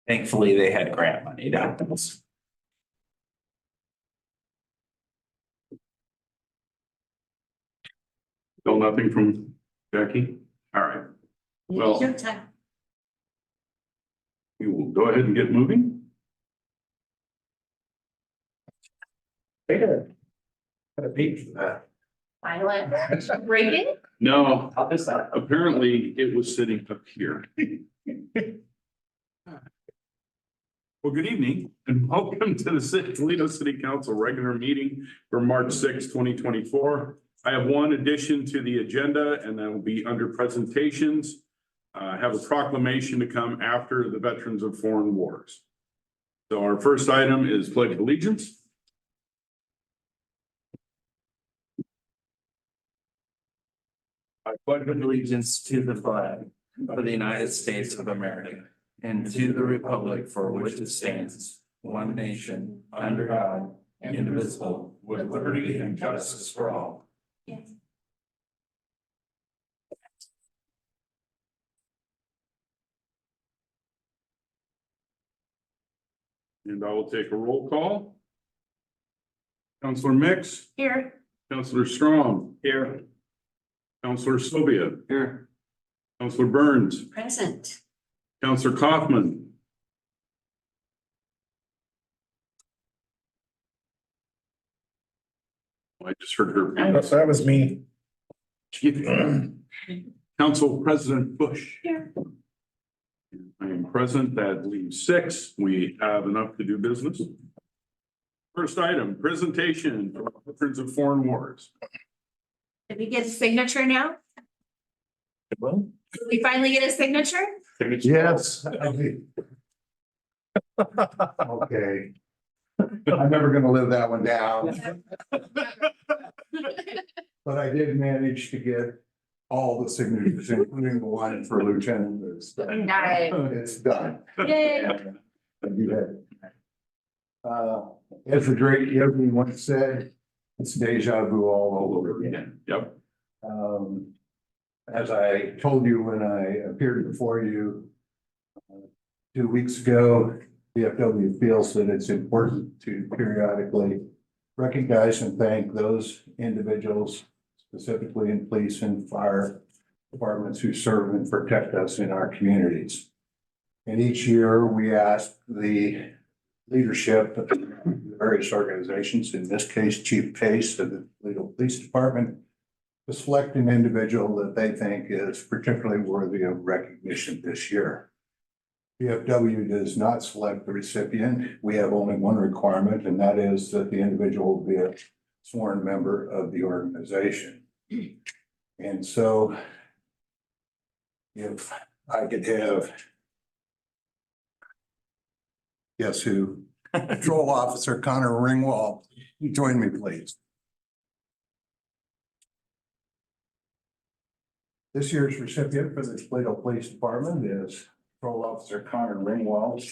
Thankfully, they had grant money to help us. Still nothing from Jackie? All right, well, Your time. we will go ahead and get moving. Got a page for that. Silent. Reading? No, How does that? apparently it was sitting up here. Well, good evening and welcome to the Toledo City Council regular meeting for March 6, 2024. I have one addition to the agenda and that will be under presentations. I have a proclamation to come after the Veterans of Foreign Wars. So our first item is Pledge of Allegiance. I pledge allegiance to the flag of the United States of America and to the republic for which it stands, one nation, under God, indivisible, with liberty and justice for all. Yes. And I will take a roll call. Counselor Mix, Here. Counselor Strong, Here. Counselor Sobia, Here. Counselor Burns, Present. Counselor Kaufman. I just heard her. Yes, that was me. Council President Bush. Here. I am present. That leaves 6. We have enough to do business. First item, presentation for Veterans of Foreign Wars. Did we get a signature now? Well, Did we finally get a signature? Yes. Okay. I'm never gonna live that one down, but I did manage to get all the signatures, including the one for Lieutenant. Nice. It's done. Yay. You did. As the great Yogi once said, it's deja vu all over again. Yep. As I told you when I appeared before you 2 weeks ago, VFW feels that it's important to periodically recognize and thank those individuals, specifically in police and fire departments who serve and protect us in our communities. And each year we ask the leadership of the various organizations, in this case, Chief Pace of the Toledo Police Department, to select an individual that they think is particularly worthy of recognition this year. VFW does not select the recipient. We have only one requirement, and that is that the individual be a sworn member of the organization. And so if I could have, guess who? Patrol Officer Connor Ringwald, join me, please. This year's recipient for the Toledo Police Department is Patrol Officer Connor Ringwald.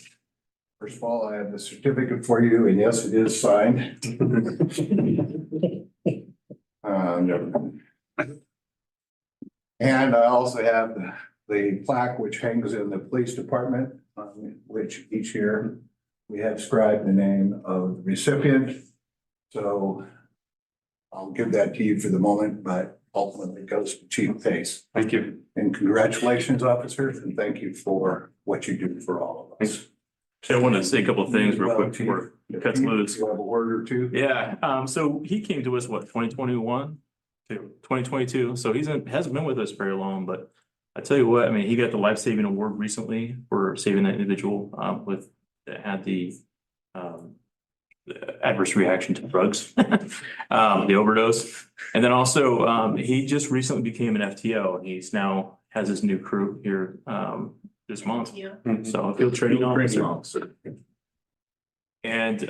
First of all, I have the certificate for you, and yes, it is signed. And I also have the plaque which hangs in the police department, which each year we have scribed the name of the recipient. So I'll give that to you for the moment, but ultimately goes to Chief Pace. Thank you. And congratulations, officers, and thank you for what you do for all of us. I want to say a couple of things real quick Chief, before it cuts loose. You have a word or two? Yeah, so he came to us, what, 2021 to 2022, so hasn't been with us very long, but I tell you what, I mean, he got the life-saving award recently for saving that individual that had the adverse reaction to drugs, the overdose. And then also, he just recently became an FTO, and he's now has his new crew here this month. So a field training officer. And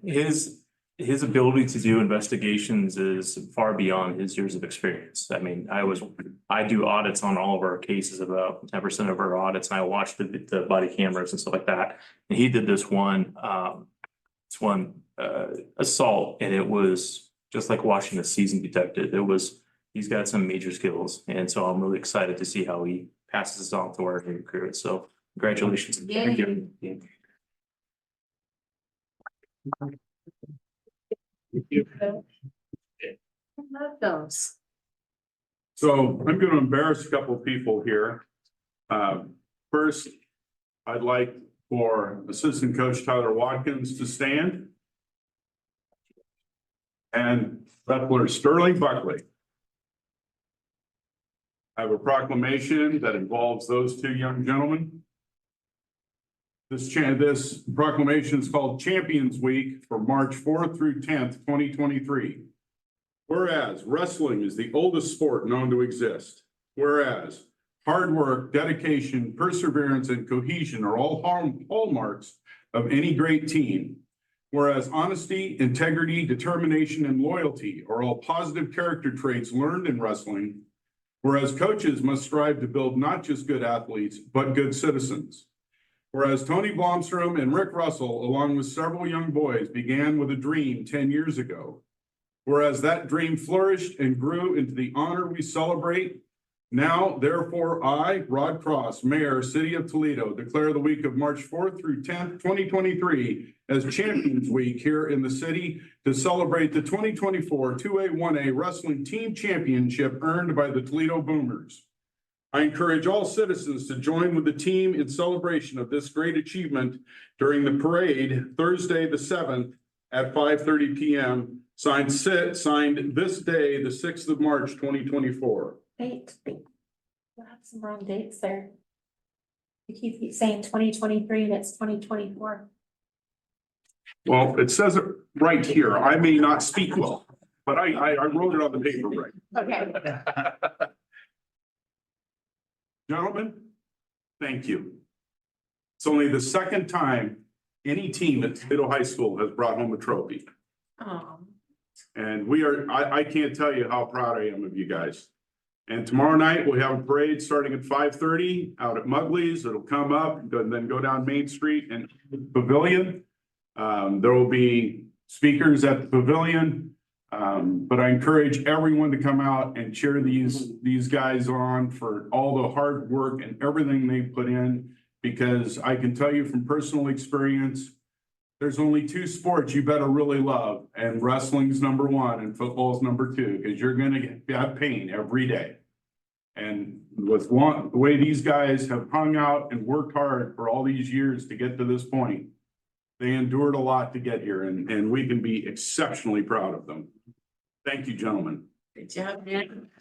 his ability to do investigations is far beyond his years of experience. I mean, I do audits on all of our cases, about 10% of our audits, and I watch the body cameras and stuff like that. And he did this one assault, and it was just like watching a seasoned detective. He's got some major skills, and so I'm really excited to see how he passes on to our new crew. So Congratulations. Thank you. Love those. So I'm going to embarrass a couple of people here. First, I'd like for Assistant Coach Tyler Watkins to stand. And Butler Sterling Buckley. I have a proclamation that involves those two young gentlemen. This proclamation is called Champions Week for March 4th through 10th, 2023. Whereas wrestling is the oldest sport known to exist. Whereas hard work, dedication, perseverance, and cohesion are all hallmarks of any great team. Whereas honesty, integrity, determination, and loyalty are all positive character traits learned in wrestling. Whereas coaches must strive to build not just good athletes, but good citizens. Whereas Tony Blomstrom and Rick Russell, along with several young boys, began with a dream 10 years ago. Whereas that dream flourished and grew into the honor we celebrate. Now, therefore, I, Rod Cross, Mayor, City of Toledo, declare the week of March 4th through 10th, 2023 as Champions Week here in the city to celebrate the 2024 2A1A Wrestling Team Championship earned by the Toledo Boomers. I encourage all citizens to join with the team in celebration of this great achievement during the parade Thursday, the 7th at 5:30 p.m. Signed this day, the 6th of March, 2024. Wait, you have some wrong dates there. You keep saying 2023 and it's 2024. Well, it says it right here. I may not speak well, but I wrote it on the paper right. Okay. Gentlemen, thank you. It's only the second time any team at Toledo High School has brought home a trophy. And I can't tell you how proud I am of you guys. And tomorrow night, we'll have a parade starting at 5:30 out at Mugley's. It'll come up and then go down Main Street and Pavilion. There will be speakers at the pavilion. But I encourage everyone to come out and cheer these guys on for all the hard work and everything they put in. Because I can tell you from personal experience, there's only two sports you better really love, and wrestling's number one and football's number two, because you're gonna have pain every day. And with the way these guys have hung out and worked hard for all these years to get to this point, they endured a lot to get here, and we can be exceptionally proud of them. Thank you, gentlemen. Good job, man.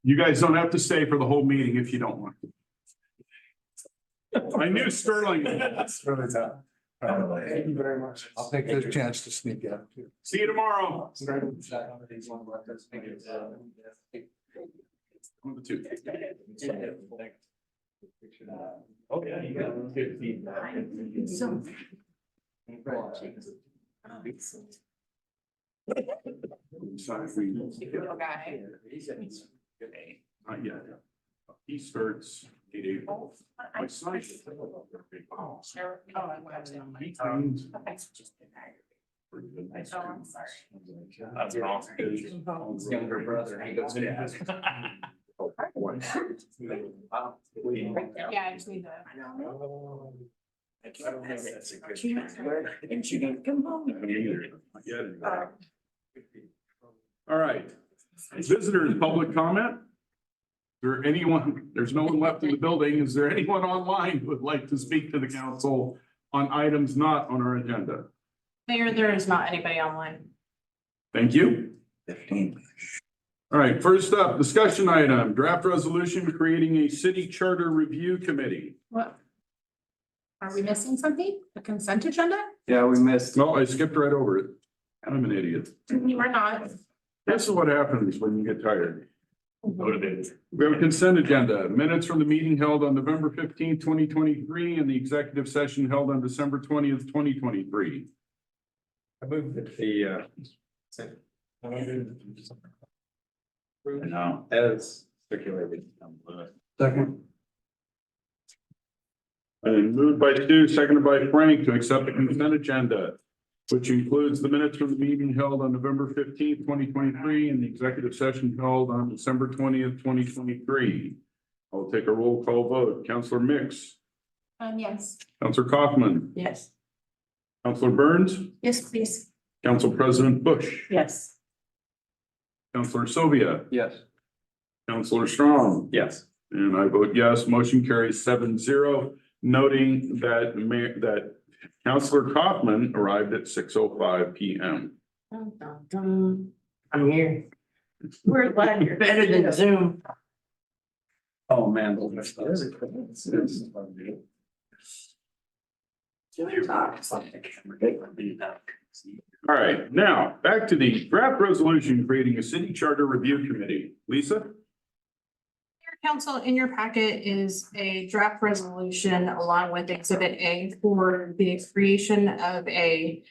You guys don't have to stay for the whole meeting if you don't want to. I knew Sterling. That's really tough. Thank you very much. I'll take this chance to sneak out too. See you tomorrow. One of the two. Oh, yeah, you got good feedback. So. Little guy. Not yet. He starts 8 April. My son. Oh, sure. Oh, I watched it on my. He trains. Okay. Oh, I'm sorry. That's awesome. His younger brother, he goes, Dad. Yeah, I just need to. That's a good. And she didn't come home. Not yet. All right. Visitors, public comment? Is there anyone, there's no one left in the building. Is there anyone online who would like to speak to the council on items not on our agenda? Mayor, there is not anybody online. Thank you. 15. All right, first up, discussion item, draft resolution creating a city charter review committee. What? Are we missing something? The consent agenda? Yeah, we missed. No, I skipped right over it. I'm an idiot. You are not. This is what happens when you get tired. Motivated. We have a consent agenda, minutes from the meeting held on November 15th, 2023, and the executive session held on December 20th, 2023. I moved that the, no, as circulated. Second. And moved by Stu, seconded by Frank to accept the consent agenda. which includes the minutes from the meeting held on November 15th, 2023, and the executive session held on December 20th, 2023. I'll take a roll call vote. Counselor Mix, Yes. Counselor Kaufman, Yes. Counselor Burns, Yes, please. Council President Bush, Yes. Counselor Sylvia, Yes. Counselor Strong. Yes. And I vote yes, motion carries 7-0, noting that Counselor Kaufman arrived at 6:05 PM. I'm here. We're glad you're better than Zoom. Oh, man. All right, now back to the draft resolution creating a city charter review committee. Lisa? Your council, in your packet is a draft resolution along with Exhibit A for the creation of a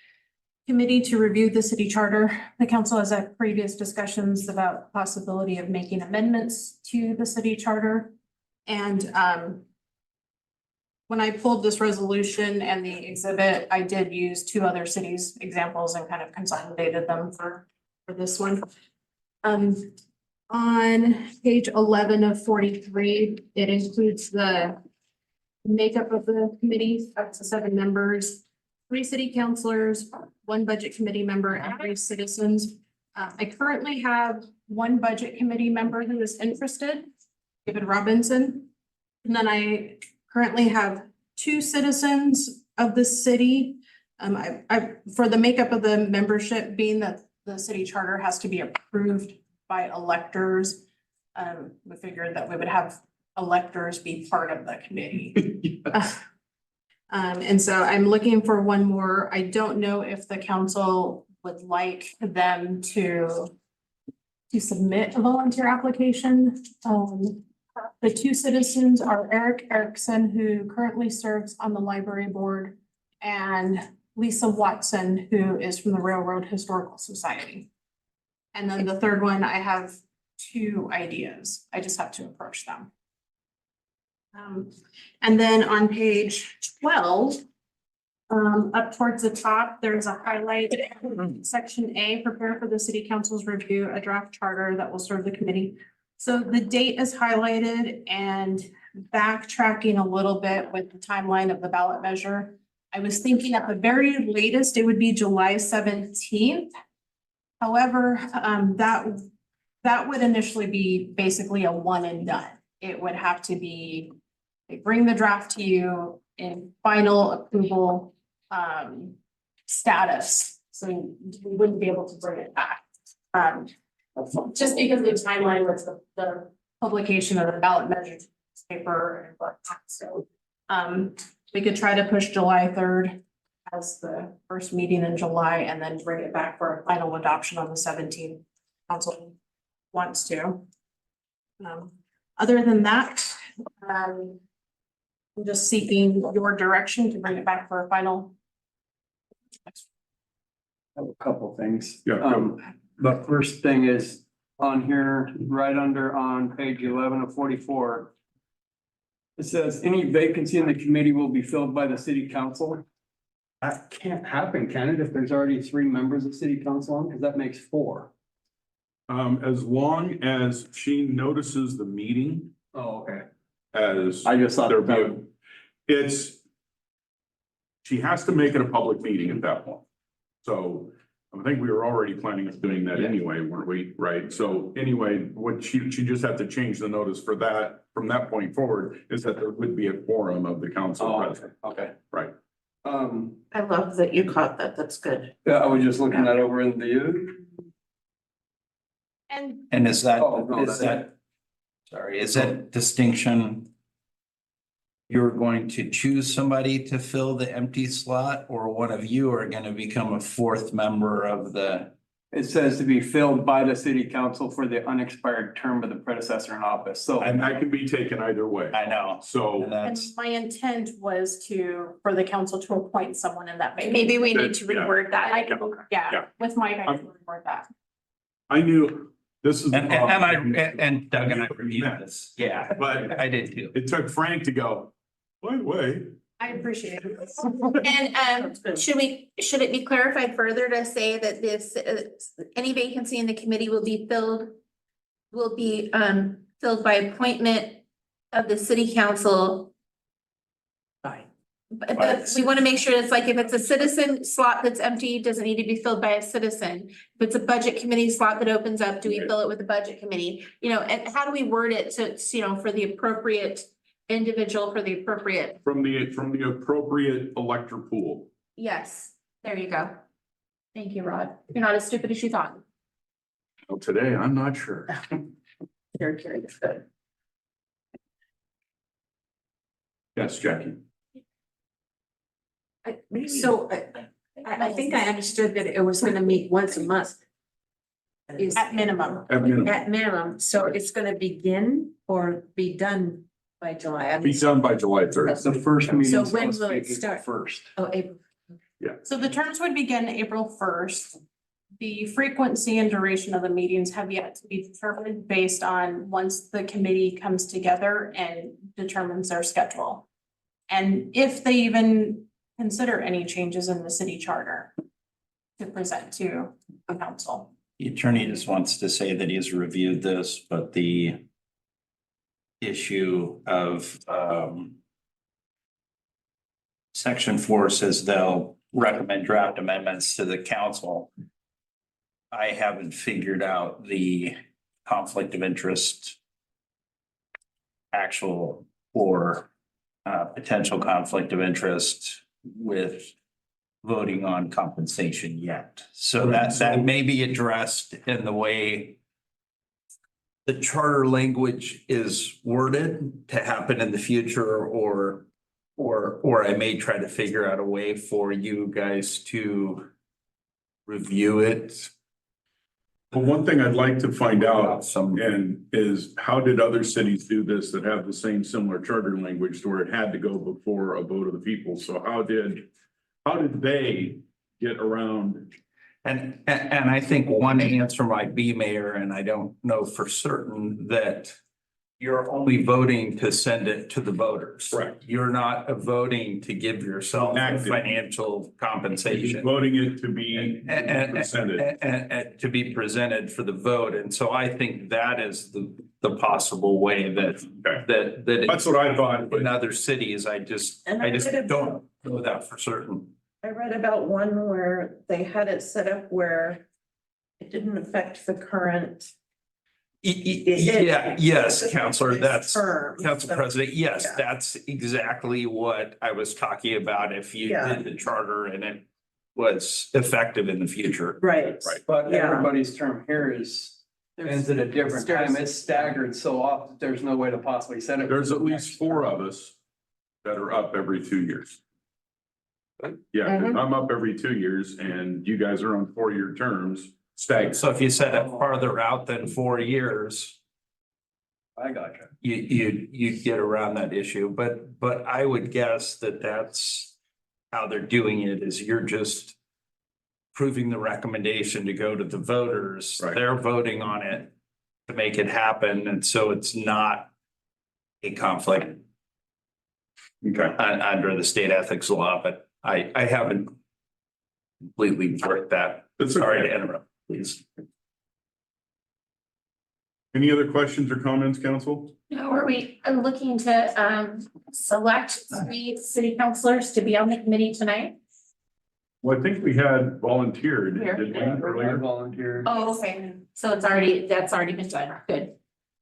committee to review the city charter. The council has had previous discussions about possibility of making amendments to the city charter. And when I pulled this resolution and the exhibit, I did use two other cities' examples and kind of consolidated them for this one. On page 11 of 43, it includes the makeup of the committee, up to 7 members, 3 city councilors, 1 budget committee member, and 3 citizens. I currently have 1 budget committee member who is interested, David Robinson. And then I currently have 2 citizens of the city. For the makeup of the membership, being that the city charter has to be approved by electors. We figured that we would have electors be part of the committee. And so I'm looking for 1 more. I don't know if the council would like them to submit a volunteer application. The 2 citizens are Eric Erickson, who currently serves on the library board, and Lisa Watson, who is from the Railroad Historical Society. And then the 3rd one, I have 2 ideas. I just have to approach them. And then on page 12, up towards the top, there's a highlight, section A, prepare for the city council's review, a draft charter that will serve the committee. So the date is highlighted, and backtracking a little bit with the timeline of the ballot measure. I was thinking at the very latest, it would be July 17th. However, that would initially be basically a one and done. It would have to be, they bring the draft to you in final approval status. So we wouldn't be able to bring it back. Just because of the timeline with the publication of the ballot measure paper and whatnot. So we could try to push July 3rd as the first meeting in July, and then bring it back for a final adoption on the 17th. Council wants to. Other than that, I'm just seeking your direction to bring it back for a final. I have a couple things. Yeah. The first thing is on here, right under on page 11 of 44. It says any vacancy in the committee will be filled by the city council. That can't happen, can it, if there's already 3 members of city council on, because that makes 4. As long as she notices the meeting Oh, okay. as I just thought their that, view, she has to make it a public meeting at that point. So I think we were already planning on doing that anyway, weren't we? Right? So anyway, what she just have to change the notice for that, from that point forward, is that there would be a quorum of the council oh, present. okay. Right. I love that you caught that. That's good. Yeah, I was just looking that over in the. And is that, Oh, no, is that, sorry, is that distinction? You're going to choose somebody to fill the empty slot, or one of you are gonna become a 4th member of the? It says to be filled by the city council for the unexpired term of the predecessor in office, so. And that can be taken either way. I know. So And And that's, my intent was for the council to appoint someone in that. vacancy. Maybe we need to Yeah. reword that. I can, Yeah. yeah, with Mike, I can reword that. I knew this is. the problem. and Doug and I reviewed this. Yeah, But I did too. it took Frank to go, by the way, I appreciate it. And should it be clarified further to say that this, any vacancy in the committee will be filled by appointment of the city council? But we want to make sure it's like, if it's a citizen slot that's empty, does it need to be filled by a citizen? If it's a budget committee slot that opens up, do we fill it with a budget committee? You know, and how do we word it to, for the appropriate individual, for the appropriate? From the appropriate elector pool. Yes, there you go. Thank you, Rod. You're not as stupid as you thought. Well, today, I'm not sure. Very curious. Good. Yes, Jackie. So I think I understood that it was gonna meet once a month. Is At minimum. At minimum. at minimum, so it's gonna begin or be done by July? I Be mean, done by July 3rd. The first meeting. So when will it start? First. oh, April. So the terms would begin April first. The frequency and duration of the meetings have yet to be determined based on once the committee comes together and determines their schedule. And if they even consider any changes in the city charter to present to the council. The attorney just wants to say that he's reviewed this, but the issue of section 4 says they'll recommend draft amendments to the council. I haven't figured out the conflict of interest actual or potential conflict of interest with voting on compensation yet. So that may be addressed in the way the charter language is worded to happen in the future, or I may try to figure out a way for you guys to review it. But one thing I'd like to find out Some, and is how did other cities do this that have the same similar charter language to where it had to go before a vote of the people? So how did they get around? and I think one answer might be, Mayor, and I don't know for certain, that you're only voting to send it to the voters. Correct. You're not voting to give yourself a Enacted. financial compensation. Voting it to be presented. And to be presented for the vote. And so I think that is the possible way that That's what I thought, but in other cities, I just don't know that for certain. I read about one where they had it set up where it didn't affect the current. Yeah, yes, Counselor, that's term. Council So- President, yes, yeah. that's exactly what I was talking about. If you Yeah. did the charter and it was effective in the future. Right. Right. But Yeah. everybody's term here ends at a different time. It's staggered so often, there's no way to possibly set it. there's at least 4 of us that are up every 2 years. Yeah, 'cause I'm up every 2 years and you guys are on 4-year terms, staggered. So if you set it farther out than 4 years, I gotcha. you'd get around that issue, but I would guess that that's how they're doing it, is you're just proving the recommendation to go to the voters. Right. They're voting on it to make it happen, and so it's not a conflict Okay. under the state ethics law, but I haven't completely worked that. That's Sorry okay. to interrupt, please. Any other questions or comments, council? Now, are we looking to select 3 city councilors to be on the committee tonight? Well, I think we had volunteered, Where? did we, I earlier? volunteered. Oh, okay. So that's already been done. Good.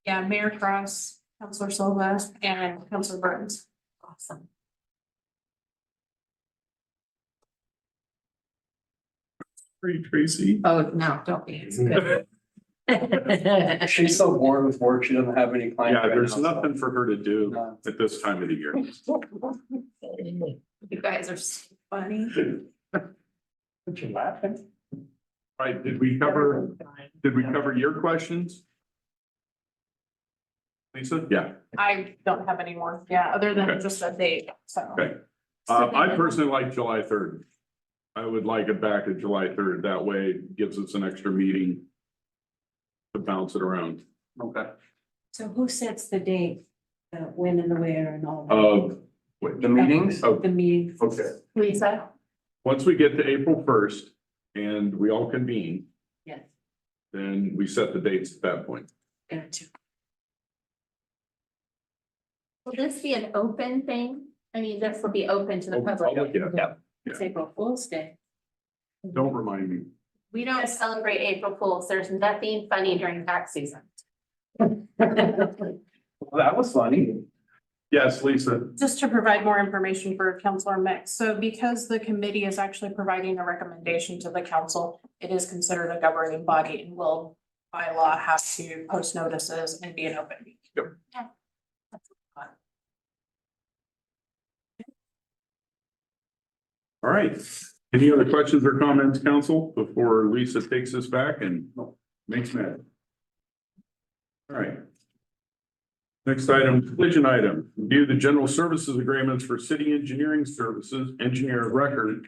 Yeah, Mayor Cross, Councilor Silva, and Councilor Burns. Awesome. Tracy? Oh, no, don't be. It's good. She's so bored with work, she doesn't have any clients. Yeah, right there's now. nothing for her to do No. at this time of the year. You guys are so funny. What you laughing? Right, did we cover your questions? Lisa? Yeah, I don't have any more, yeah, other than Okay. just a date, so. okay. I personally like July 3rd. I would like it back to July 3rd. That way it gives us an extra meeting to bounce it around. Okay. So who sets the date, when and the where and all? that? Of Wait, The meetings? oh, The meeting. okay. Lisa? Once we get to April first and we all convene, Yes. then we set the dates at that point. Gotcha. Will this be an open thing? I mean, this will be open to the Open public. public, yeah. Yeah. It's April Fool's Day. Don't remind me. We don't celebrate April Fools. There's nothing funny during tax season. Well, that was funny. Yes, Lisa. Just to provide more information for Counselor Mix. So because the committee is actually providing a recommendation to the council, it is considered a governing body and will by law have to post notices and be an open meeting. Yep. Yeah. All right. Any other questions or comments, council, before Lisa takes us back and makes mad? All right. Next item, collision item, review the general services agreements for city engineering services, engineer of record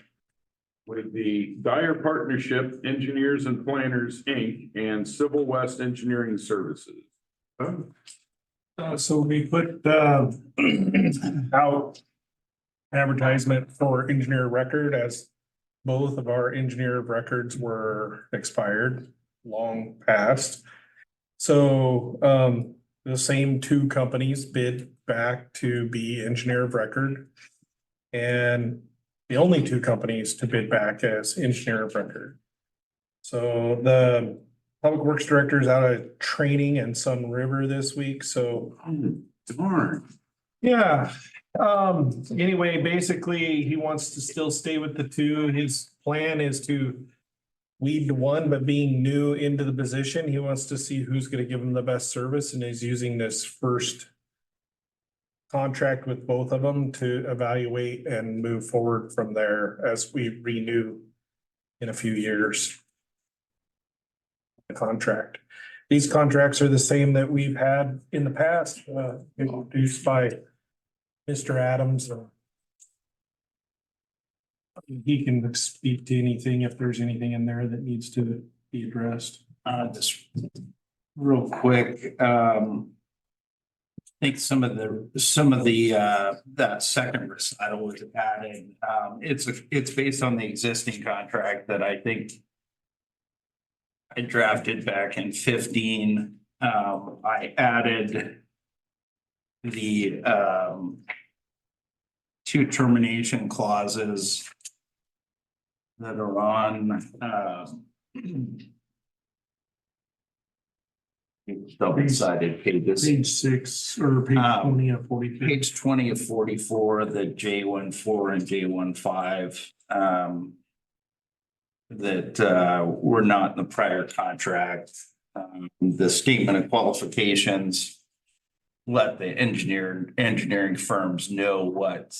with the Dyer Partnership Engineers and Planners, Inc. and Civil West Engineering Services. So we put out advertisement for engineer of record as both of our engineer of records were expired long past. So the same two companies bid back to be engineer of record. And the only two companies to bid back as engineer of record. So the Public Works Director is out of training in Sun River this week, so. Darn. Yeah, anyway, basically, he wants to still stay with the two. His plan is to weed one, but being new into the position, he wants to see who's gonna give him the best service, and is using this first contract with both of them to evaluate and move forward from there as we renew in a few years. The contract. These contracts are the same that we've had in the past, introduced by Mr. Adams. He can speak to anything if there's anything in there that needs to be addressed. Just real quick, I think some of the, that second recital was added. It's based on the existing contract that I think I drafted back in 15. I added the, two termination clauses that are on, double-sided pages. Page 6 or page 20 of 42. Page 20 of 44, the J14 and J15, that were not in the prior contract. The statement of qualifications let the engineering firms know what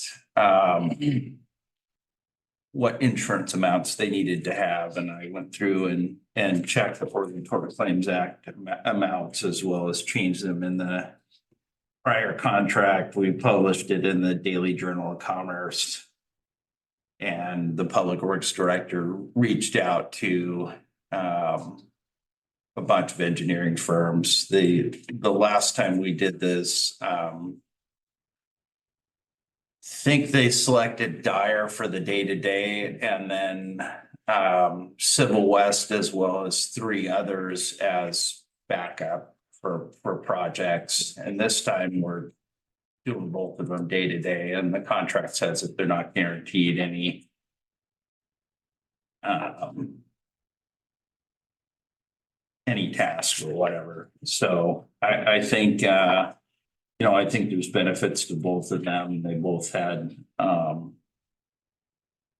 insurance amounts they needed to have, and I went through and checked the Oregon Tort Claims Act amounts as well as changed them in the prior contract. We published it in the Daily Journal of Commerce. And the Public Works Director reached out to a bunch of engineering firms. The last time we did this, think they selected Dyer for the day-to-day, and then Civil West as well as 3 others as backup for projects. And this time we're doing both of them day-to-day, and the contract says that they're not guaranteed any task or whatever. So I think, I think there's benefits to both of them. They both had,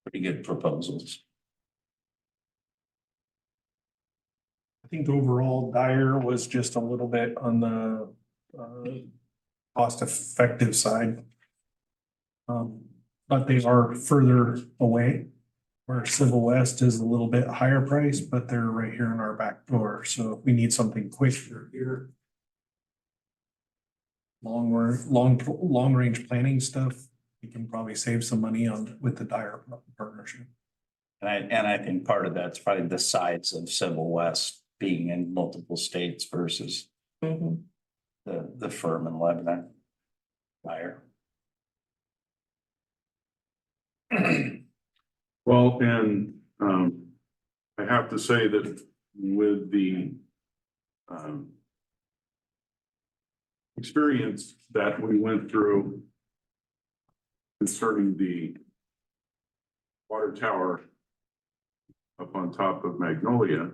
pretty good proposals. I think overall Dyer was just a little bit on the cost effective side. But they are further away. Where Civil West is a little bit higher price, but they're right here in our back door, so if we need something quicker here. Long range planning stuff, we can probably save some money on with the Dyer partnership. And I think part of that's probably the size of Civil West being in multiple states versus the firm in Lebanon. Dyer. Well, and I have to say that with the experience that we went through concerning the water tower up on top of Magnolia,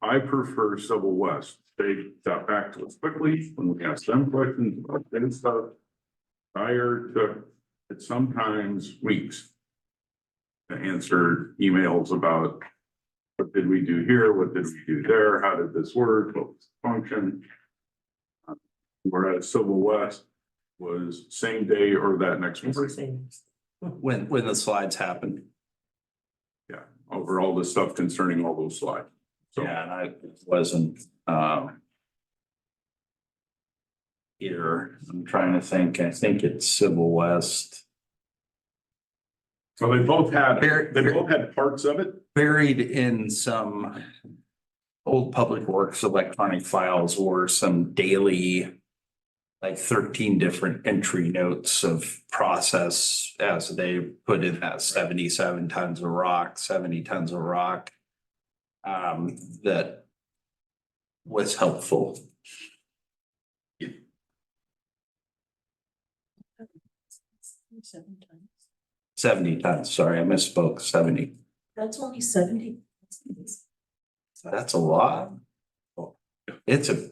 I prefer Civil West. They got back to us quickly when we asked them questions about their stuff. Dyer took it sometimes weeks to answer emails about what did we do here, what did we do there, how did this work, what was the function. Whereas Civil West was same day or that next morning. When the slides happen. Yeah, over all the stuff concerning all those slides. So Yeah, and I wasn't, here, I'm trying to think, I think it's Civil West. so they both had parts of it. Buried in some old Public Works electronic files or some daily, like 13 different entry notes of process as they put in that 77 tons of rock, 70 tons of rock. That was helpful. 70 tons, sorry, I misspoke, 70. That's only 70. That's a lot. It's a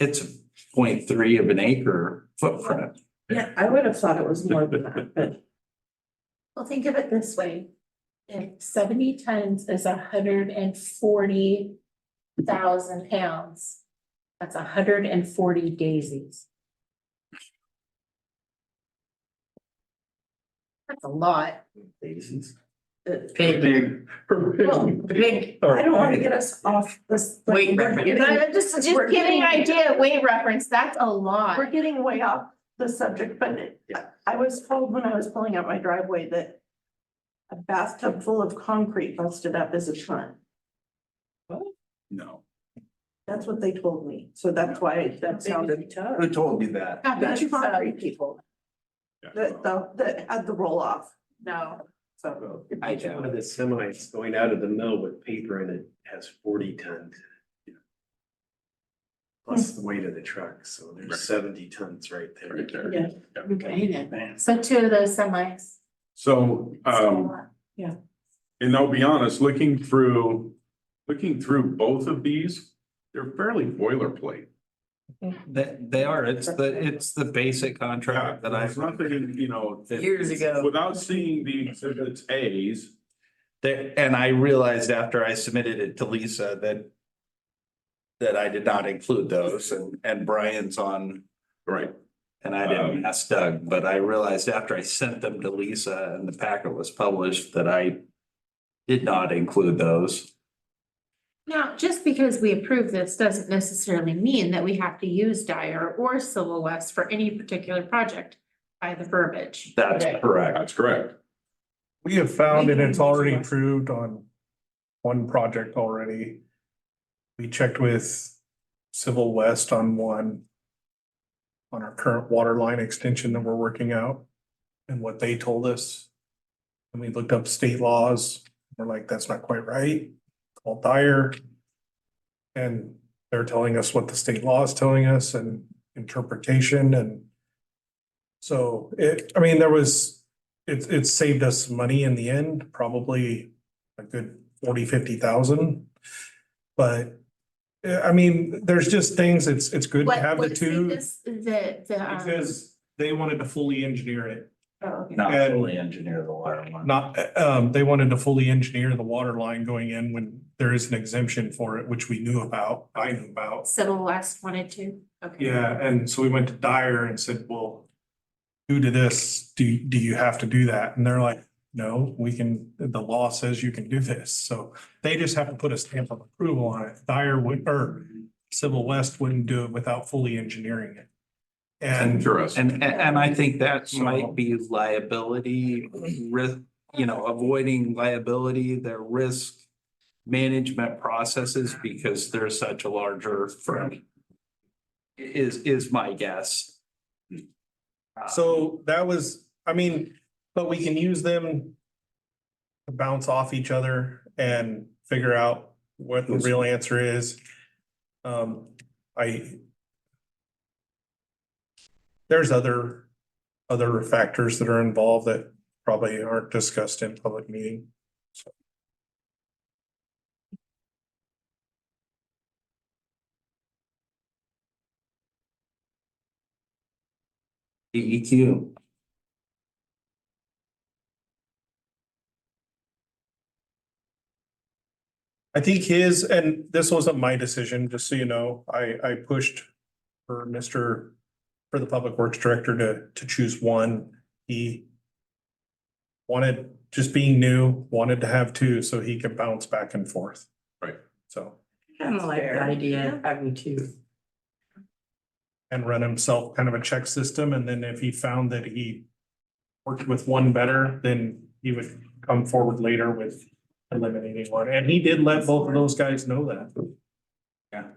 0.3 of an acre footprint. Yeah, I would have thought it was more than that, but Well, think of it this way. If 70 tons is 140,000 pounds, that's 140 daisies. That's a lot. Daisies. big. Well, big, I don't want to get us off this. Weight we're reference. getting- I'm just we're giving getting- an idea of weight reference, that's a lot. We're getting way off the subject, but I was told when I was pulling out my driveway that a bathtub full of concrete busted up is a ton. No. That's what they told me. So that's why that sounded. Who told you that? That's concrete people that had the roll off. No. So. I Each one don't. of the semis going out of the mill with paper in it has 40 tons. Plus the weight of the truck, so there's 70 tons right there. Right there. Yeah. So 2 of those semis. So, That's a lot. and I'll be honest, looking through both of these, they're fairly boilerplate. They are, it's the basic contract that There's I've. nothing, you know, Years ago. without seeing the exhibits A's. And I realized after I submitted it to Lisa that I did not include those and Brian's on, Right. and I didn't ask Doug, but I realized after I sent them to Lisa and the packet was published that I did not include those. Now, just because we approve this doesn't necessarily mean that we have to use Dyer or Civil West for any particular project by the verbiage. That's correct. That's correct. We have found, and it's already approved on one project already. We checked with Civil West on one. On our current water line extension that we're working out and what they told us. And we looked up state laws. We're like, that's not quite right. Called Dyer. And they're telling us what the state law is telling us and interpretation and. So it saved us money in the end, probably a good 40-50,000. But I mean, there's just things, it's good to have the two. Because they wanted to fully engineer it. Oh, okay. Not And- fully engineer the water line. Not, they wanted to fully engineer the water line going in when there is an exemption for it, which we knew about, I knew about. Civil West wanted to. Okay. Yeah, and so we went to Dyer and said, well, due to this, do you have to do that? And they're like, no, we can, the law says you can do this. So they just have to put a stamp of approval on it. Dyer would, or Civil West wouldn't do it without fully engineering it. And Interesting. And I think that might be liability, avoiding liability, the risk management processes because they're such a larger firm. Is my guess. So that was, I mean, but we can use them to bounce off each other and figure out what the real answer is. There's other factors that are involved that probably aren't discussed in public meeting. EQ. I think his, and this wasn't my decision, just so you know, I pushed for for the Public Works Director to choose one. He wanted, just being new, wanted to have two so he could bounce back and forth. Right. So, Kind of like the idea of having two. and run himself kind of a check system, and then if he found that he worked with one better, then he would come forward later with eliminating one, and he did let both of those guys know that.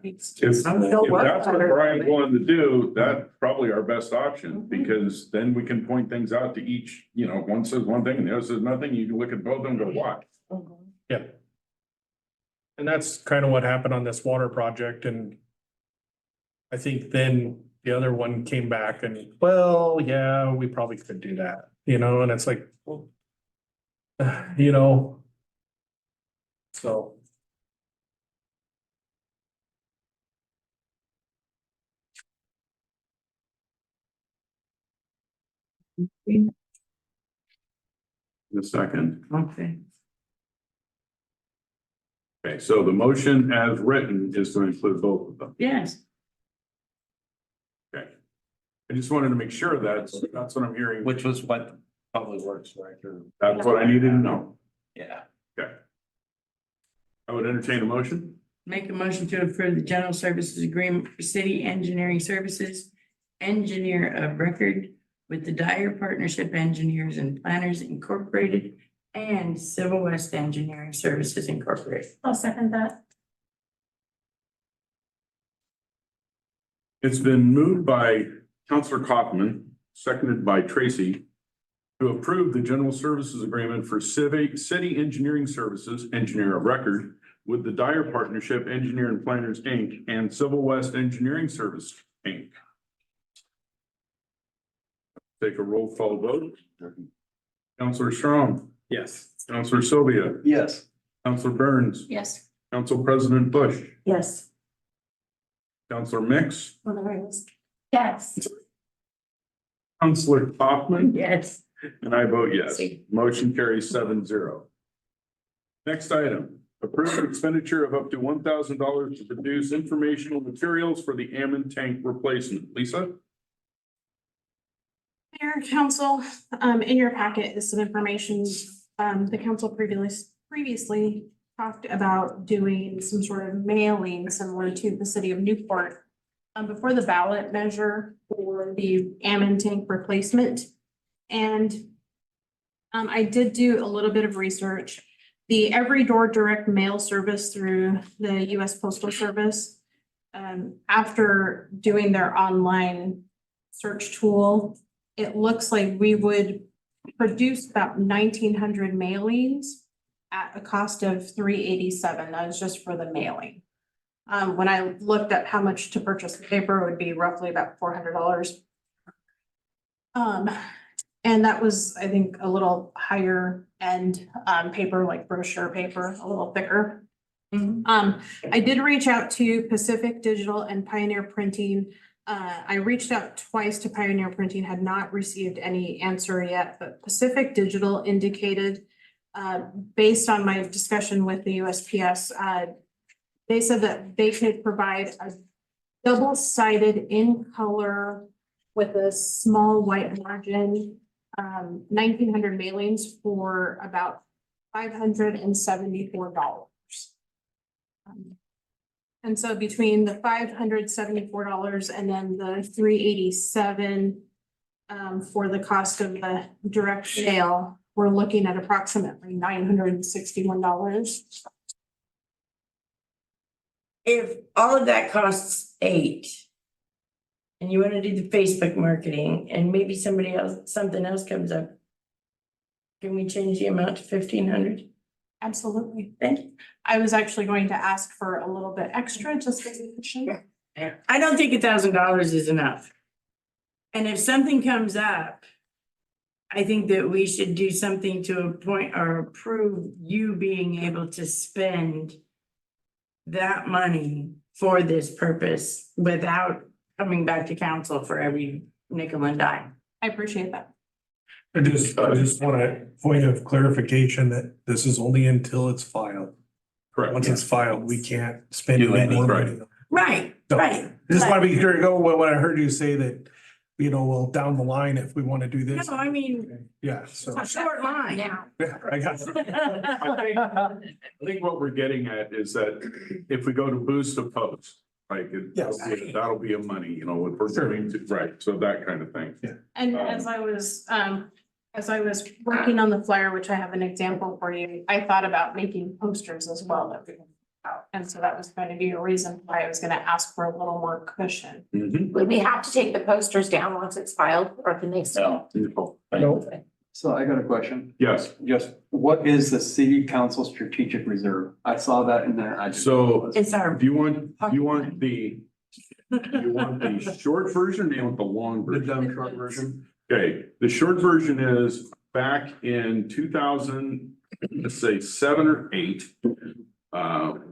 If that's what Brian's wanting to do, that's probably our best option, because then we can point things out to each, you know, one says one thing and the other says nothing, you can look at both of them and go, what? Yeah. And that's kind of what happened on this water project, and I think then the other one came back and, well, yeah, we probably could do that, you know, and it's like, well, you know. So. In a second. Okay. Okay, so the motion as written is to include both of them. Yes. Okay. I just wanted to make sure that's what I'm hearing. Which was what Public Works Director. That's what I needed to know. Yeah. Okay. I would entertain a motion. Make a motion to approve the general services agreement for city engineering services, engineer of record with the Dyer Partnership Engineers and Planners Incorporated and Civil West Engineering Services Incorporated. I'll second that. It's been moved by Counselor Kaufman, seconded by Tracy, to approve the general services agreement for city engineering services, engineer of record, with the Dyer Partnership Engineer and Planners, Inc. and Civil West Engineering Service, Inc. Take a roll call vote. Counselor Strong, Yes. Counselor Sylvia, Yes. Counselor Burns, Yes. Council President Bush, Yes. Counselor Mix, Yes. Counselor Kaufman, Yes. and I vote yes. See. Motion carries 7-0. Next item, approve expenditure of up to $1,000 to produce informational materials for the Ammon tank replacement. Lisa? Mayor, council, in your packet is some information, the council previously talked about doing some sort of mailing similar to the city of Newport. Before the ballot measure for the Ammon tank replacement. And I did do a little bit of research. The every door direct mail service through the US Postal Service, after doing their online search tool, it looks like we would produce about 1,900 mailings at a cost of $387. That was just for the mailing. When I looked at how much to purchase the paper, it would be roughly about $400. And that was, I think, a little higher end paper, like brochure paper, a little thicker. I did reach out to Pacific Digital and Pioneer Printing. I reached out twice to Pioneer Printing, had not received any answer yet, but Pacific Digital indicated, based on my discussion with the USPS, they said that they could provide a double-sided in color with a small white margin, 1,900 mailings for about $574. And so between the $574 and then the $387 for the cost of the direct mail, we're looking at approximately $961. if all of that costs 8. And you wanna do the Facebook marketing and maybe something else comes up. Can we change the amount to 1,500? Absolutely. Thank you. I was actually going to ask for a little bit extra just as a cushion. I don't think $1,000 is enough. And if something comes up, I think that we should do something to appoint or approve you being able to spend that money for this purpose without coming back to council for every nickel and dime. I appreciate that. I just want a point of clarification that this is only until it's filed. Correct. Once it's filed, we can't spend Do any more anything. money. Right, So, right. I just want to be clear, when I heard you say that, well, down the line, if we want to do this. No, I mean, Yeah, so. a short line. Now. Yeah, I got it. I think what we're getting at is that if we go to boost a post, like Yes. that'll be a money, if we're going to, right, so that kind of thing. And as I was working on the flyer, which I have an example for you, I thought about making posters as well that we can put out. And so that was going to be a reason why I was gonna ask for a little more cushion. Mhm. Would we have to take the posters down once it's filed or can they still? So I got a question. Yes, Just what is the city council strategic reserve? I saw that in there. so It's our. do you want the short version, or do you want the long The version? dumb short version. Okay, the short version is back in 2000, let's say 7 or 8.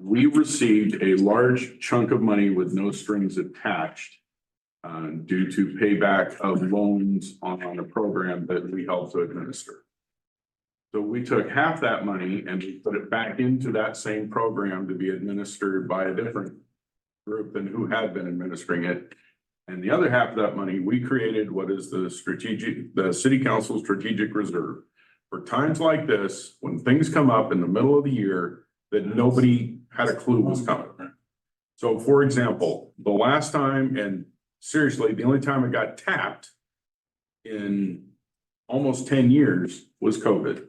We received a large chunk of money with no strings attached. Due to payback of loans on a program that we helped to administer. So we took half that money and we put it back into that same program to be administered by a different group than who had been administering it. And the other half of that money, we created what is the city council strategic reserve. For times like this, when things come up in the middle of the year that nobody had a clue was coming. So for example, the last time, and seriously, the only time it got tapped in almost 10 years was COVID.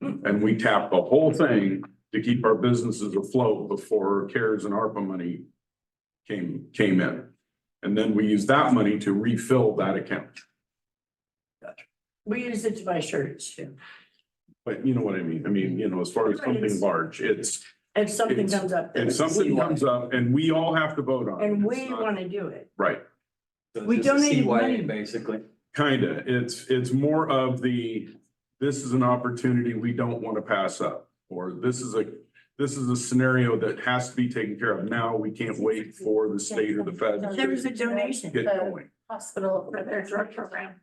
And we tapped the whole thing to keep our businesses afloat before CARES and ARPA money came in. And then we used that money to refill that account. We use it to buy shirts too. But you know what I mean? I mean, as far as something large, If something comes up. if something comes up and we all have to vote on it. And we it's not- wanna do it. Right. We donated money. Basically. Kinda, it's more of this is an opportunity we don't want to pass up. Or this is a scenario that has to be taken care of now. We can't wait for the state or the feds. There was a donation. Get going. Hospital for their drug program.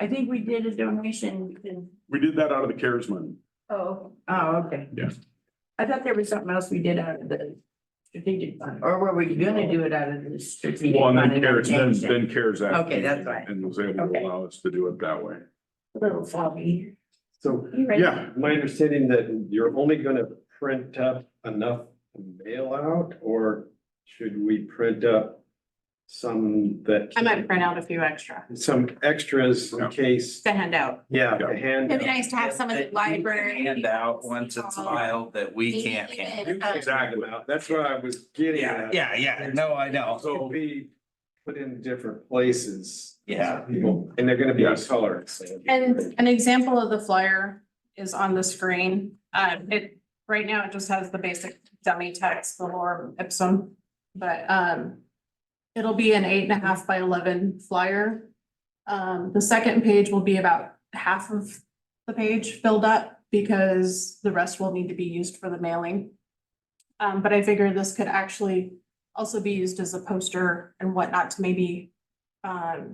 I think we did a donation in, We did that out of the CARES money. Oh. okay. Yeah. I thought there was something else we did out of the strategic fund, or were we gonna do it out of the strategic Well, and fund? then CARES, changed it? then CARES Act. Okay, that's right. And was able to Okay. allow us to do it that way. A little foggy. So You ready? Yeah, my understanding that you're only gonna print up enough to mail out, or should we print up some that? I might print out a few extra Some extras Yeah. in case, to hand out. yeah, Yeah. the hand. It'd be nice to have some at the library. Hand out once it's filed that we can't hand. Even, exactly. That's what I was getting at. Yeah, no, I know. Could be put in different places. Yeah. People, and they're gonna be Yes. colored. And an example of the flyer is on the screen. Right now it just has the basic dummy text, the lorem ipsum. But, it'll be an 8.5 by 11 flyer. The second page will be about half of the page filled up because the rest will need to be used for the mailing. But I figure this could actually also be used as a poster and whatnot to maybe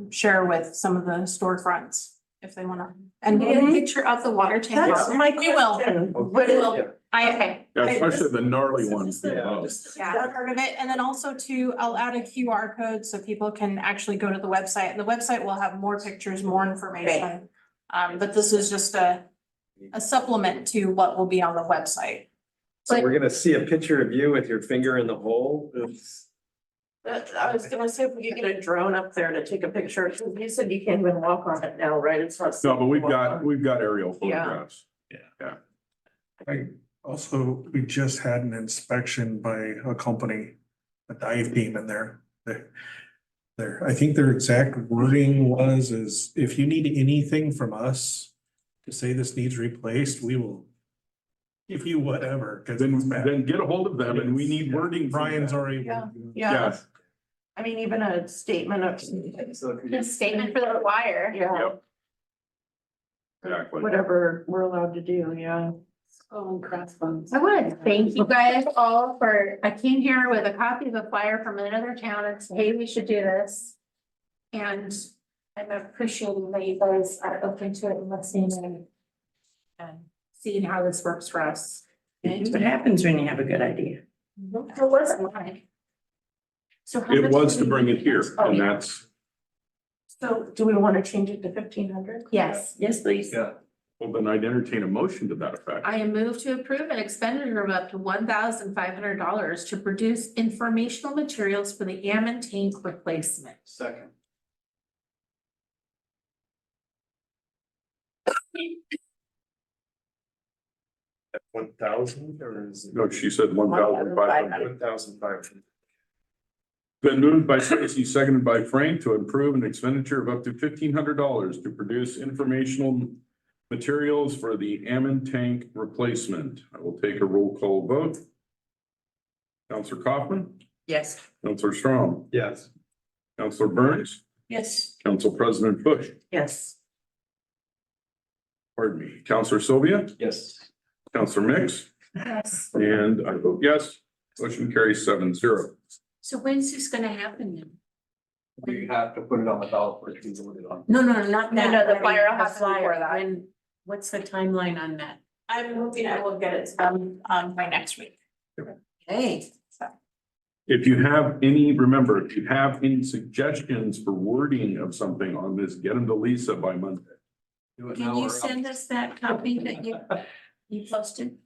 share with some of the storefronts if they wanna. And we get a picture of the water tank. That's my We will. question. We will. Okay. Yeah, especially the gnarly ones. Yeah. Yeah. Part of it, and then also too, I'll add a QR code so people can actually go to the website, and the website will have more pictures, more information. But this is just a supplement to what will be on the website. So we're gonna see a picture of you with your finger in the hole. I was gonna say if we could get a drone up there to take a picture, 'cause you said you can't even walk on it now, right? It's not. No, but safe to walk on. we've got aerial photographs. Also, we just had an inspection by a company, a dive team in there. I think their exact wording is if you need anything from us to say this needs replaced, we will give you whatever, because it's bad. Then get a hold of them and we need wording. from Brian's them. already. Yeah. Yes. I mean, even a statement of. A statement for the wire. Yeah, Yep. Exactly. whatever we're allowed to do, yeah. Oh, crossbones. I want to thank you guys all I came here with a copy of a flyer from another town and said, hey, we should do this. And I'm appreciating that you guys are open to it and listening and seeing how this works for us. That's what happens when you have a good idea. It wasn't mine. So how It much was do to we- bring it here Oh, and yeah. that's, So do we want to change it to 1,500? Yes, Yes, please. well, then I'd entertain a motion to that effect. I am moved to approve an expenditure of up to $1,500 to produce informational materials for the Ammon tank replacement. Second. At 1,000 or is it? No, she said 1,500. 1,500. Been moved by Tracy, seconded by Frank to approve an expenditure of up to $1,500 to produce informational materials for the Ammon tank replacement. I will take a roll call vote. Counselor Kaufman, Yes. Counselor Strong, Yes. Counselor Burns, Yes. Council President Bush, Yes. pardon me, Counselor Sylvia, Yes. Counselor Mix, Yes. and I vote yes. Motion carries 7-0. So when's this gonna happen then? We have to put it on the ballot for it to be voted on. No, not No, that. no, the I flyer mean, will happen flyer. before that. When, what's the timeline on that? I'm hoping I will get it done by next week. Hey. If you have any, remember, if you have any suggestions for wording of something on this, get them to Lisa by Monday. Do it Can now you or send us that copy that you posted?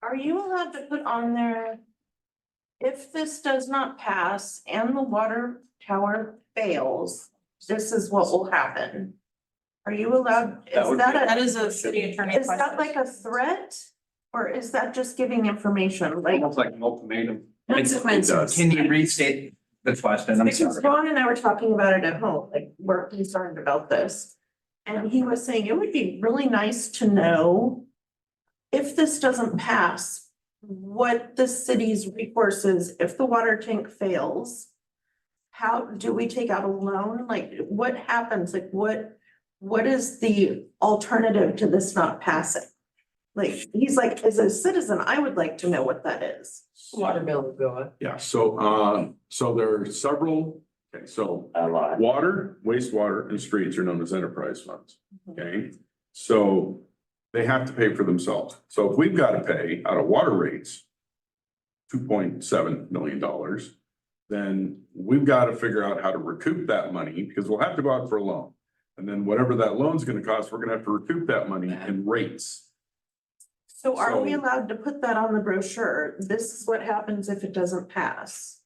Are you allowed to put on there? If this does not pass and the water tower fails, this is what will happen. Are you allowed, That would be- That is a city attorney is that question. like a threat? Or is that just giving information, like? Almost like an ultimatum. Consequences. Can you restate the question? I'm Because sorry. Ron and I were talking about it at home, like, we're concerned about this. And he was saying it would be really nice to know if this doesn't pass, what the city's recourse is if the water tank fails. How do we take out a loan? Like, what happens? Like, what is the alternative to this not passing? Like, he's like, as a citizen, I would like to know what that is. Water bill will go up. Yeah, so there are several, okay, so A lot. water, wastewater, and streets are known as enterprise funds, okay? So they have to pay for themselves. So if we've got to pay out of water rates $2.7 million, then we've got to figure out how to recoup that money because we'll have to go out for a loan. And then whatever that loan's gonna cost, we're gonna have to recoup that money in rates. So are we So- allowed to put that on the brochure? This is what happens if it doesn't pass.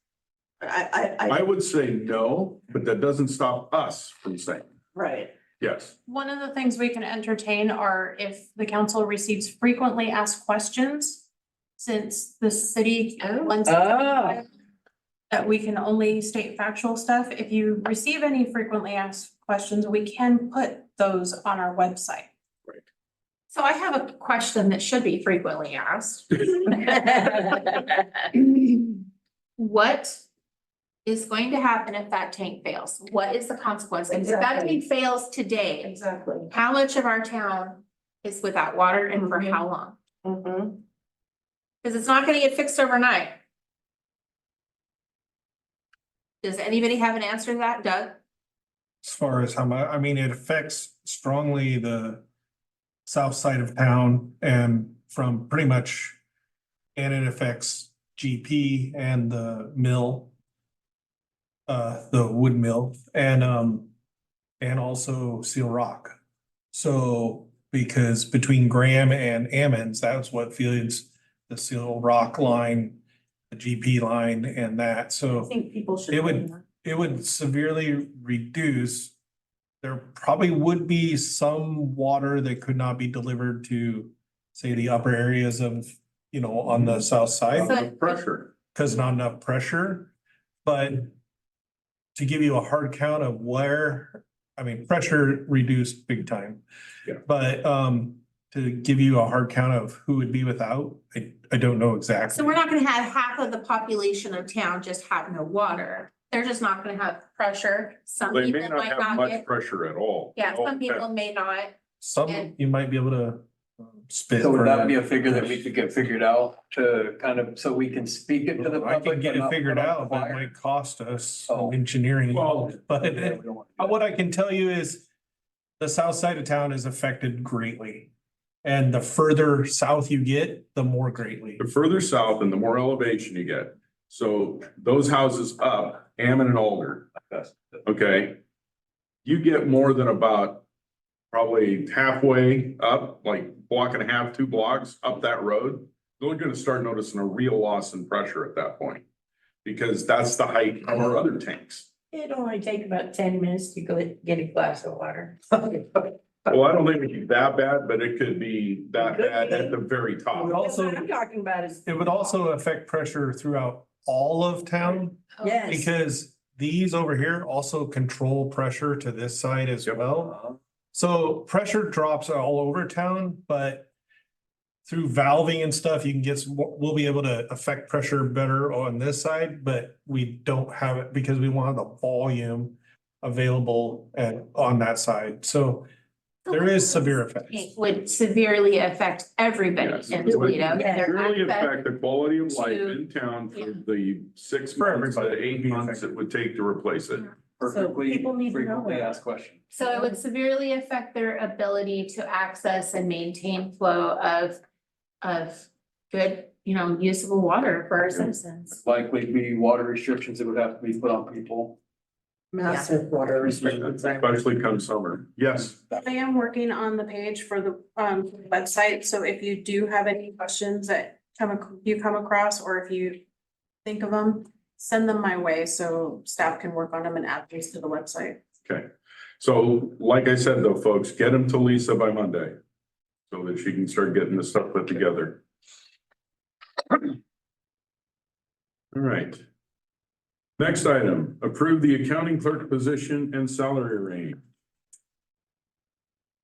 I would say no, but that doesn't stop us from saying right. yes. One of the things we can entertain are if the council receives frequently asked questions, since the city wants Oh. that we can only state factual stuff. If you receive any frequently asked questions, we can put those on our website. Right. So I have a question that should be frequently asked. What is going to happen if that tank fails? What is the consequence? And if that Exactly. tank fails today, Exactly. how much of our town is without water and for how long? Mhm. Because it's not gonna get fixed overnight. Does anybody have an answer to that, Doug? As far as how much, I mean, it affects strongly the south side of town and from pretty much, and it affects GP and the mill. The wood mill and also Seal Rock. So, because between Graham and Ammons, that's what feeds the Seal Rock line, the GP line and that, I so. think people should. It would- know that. It would severely reduce. There probably would be some water that could not be delivered to say the upper areas of, on the south side, So- Pressure. because not enough pressure. But to give you a hard count of where, I mean, pressure reduced big time. Yeah. But to give you a hard count of who would be without, I don't know exactly. So we're not gonna have half of the population of town just have no water. They're just not gonna have pressure. Some They may people not might have not much get, pressure at all. yeah, It all some people depends. may not. Some, you might be able to spit. So would for that be them. a figure that we could get figured out to kind of, so we can speak it to the I public? can get but it not figured put on out, but it fire? might cost us some Oh. engineering. Well, But Yeah, we don't want to do what I can tell you is the south side of town is affected greatly. And the further south you get, the more greatly. The further south and the more elevation you get. So those houses up, Ammon and Alder, okay? You get more than about probably halfway up, like block and a half, 2 blocks up that road. They're gonna start noticing a real loss in pressure at that point. Because that's the height of our other tanks. It'd only take about 10 minutes to go get a glass of water. Well, I don't think it'd be that bad, but it could be that bad at the very It would top. also, What I'm talking about is. it would also affect pressure throughout all of town. Yes. Because these over here also control pressure to this side as Yep. well. So pressure drops all over town, but through valving and stuff, you can get, we'll be able to affect pressure better on this side, but we don't have it because we want the volume available on that side. So there is severe effects. It would severely affect everybody Yes. in Toledo. Yeah. Their Really access- affect the quality of life to- in town Yeah. for the 6 For months to everybody. 8 months it would take to replace it. Perfectly people need to know frequently that. asked question. So it would severely affect their ability to access and maintain flow of good, usable water for our citizens. Likely be water restrictions that would have to be put on people. Massive water restrictions. Especially come summer. Yes, I am working on the page for the website, so if you do have any questions that you come across, or if you think of them, send them my way so staff can work on them and add these to the website. okay. So like I said though, folks, get them to Lisa by Monday. So that she can start getting the stuff put together. All right. Next item, approve the accounting clerk position and salary range.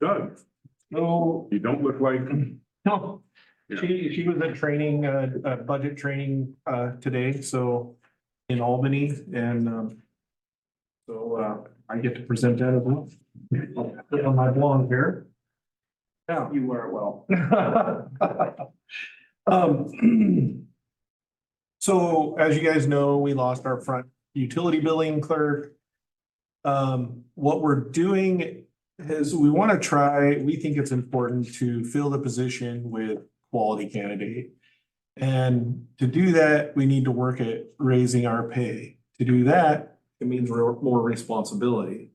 Doug, No, you don't look like, no. She was at training, budget training, today, so in Albany and, so, I get to present that as well. Put on my blonde hair. Yeah. You wear it well. So as you guys know, we lost our front utility billing clerk. What we're doing is we want to try, we think it's important to fill the position with quality candidate. And to do that, we need to work at raising our pay. To do that, it means more responsibility.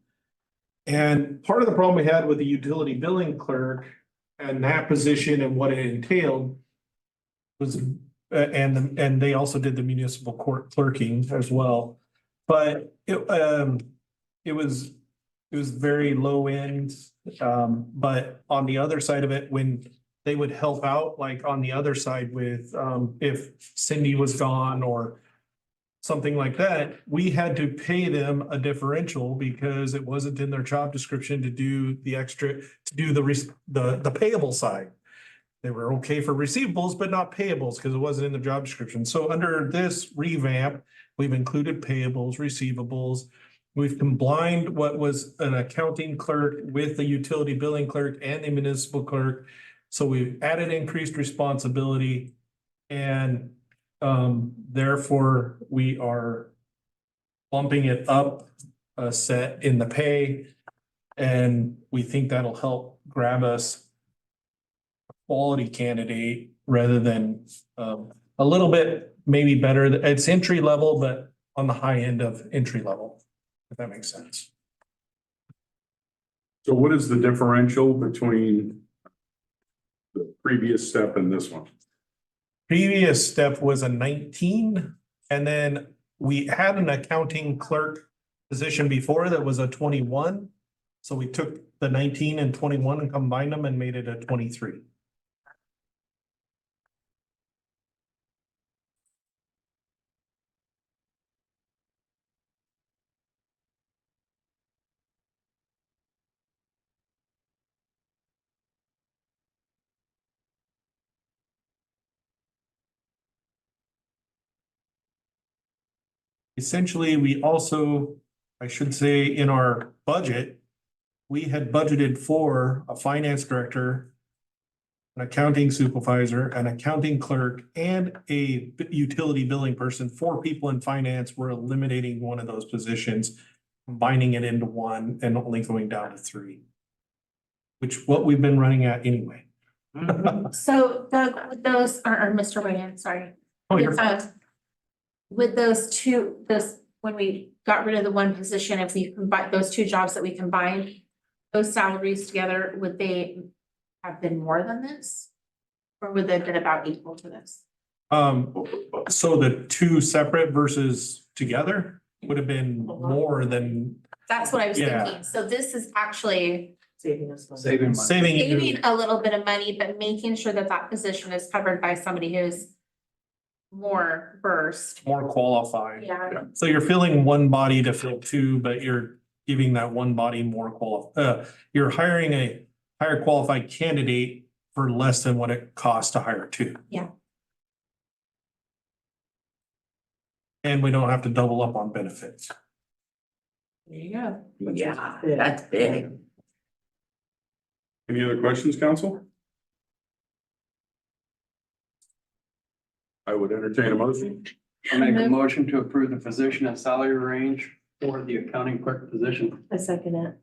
And part of the problem we had with the utility billing clerk and that position and what it entailed was, and they also did the municipal court clerking as well. But it was very low end. But on the other side of it, when they would help out, like on the other side with, if Cindy was gone or something like that, we had to pay them a differential because it wasn't in their job description to do the extra, to do the payable side. They were okay for receivables, but not payables because it wasn't in the job description. So under this revamp, we've included payables, receivables. We've combined what was an accounting clerk with the utility billing clerk and the municipal clerk. So we've added increased responsibility and therefore we are bumping it up a set in the pay. And we think that'll help grab us a quality candidate rather than a little bit maybe better. It's entry level, but on the high end of entry level, if that makes sense. so what is the differential between the previous step and this one? Previous step was a 19, and then we had an accounting clerk position before that was a 21. So we took the 19 and 21 and combined them and made it a 23. essentially, we also, I should say, in our budget, we had budgeted for a finance director, an accounting supervisor, an accounting clerk, and a utility billing person. 4 people in finance. We're eliminating one of those positions, combining it into one and only going down to 3. Which what we've been running at anyway. So Doug, with those, or Mr. Ryan, sorry. Oh, you're With, fine. with those two, when we got rid of the one position, if we combine those 2 jobs that we combined, those salaries together, would they have been more than this? Or would they have been about equal to this? So the 2 separate versus together would have been more than That's what I was Yeah. thinking. So this is actually Saving money. saving you. saving a little bit of money, but making sure that that position is covered by somebody who's more versed. More qualified. Yeah. So you're filling one body to fill 2, but you're giving that one body more you're hiring a higher qualified candidate for less than what it costs to hire 2. Yeah. And we don't have to double up on benefits. There you go. Yeah, that's big. Any other questions, council? I would entertain a motion. I make a motion to approve the position and salary range for the accounting clerk position. I second it.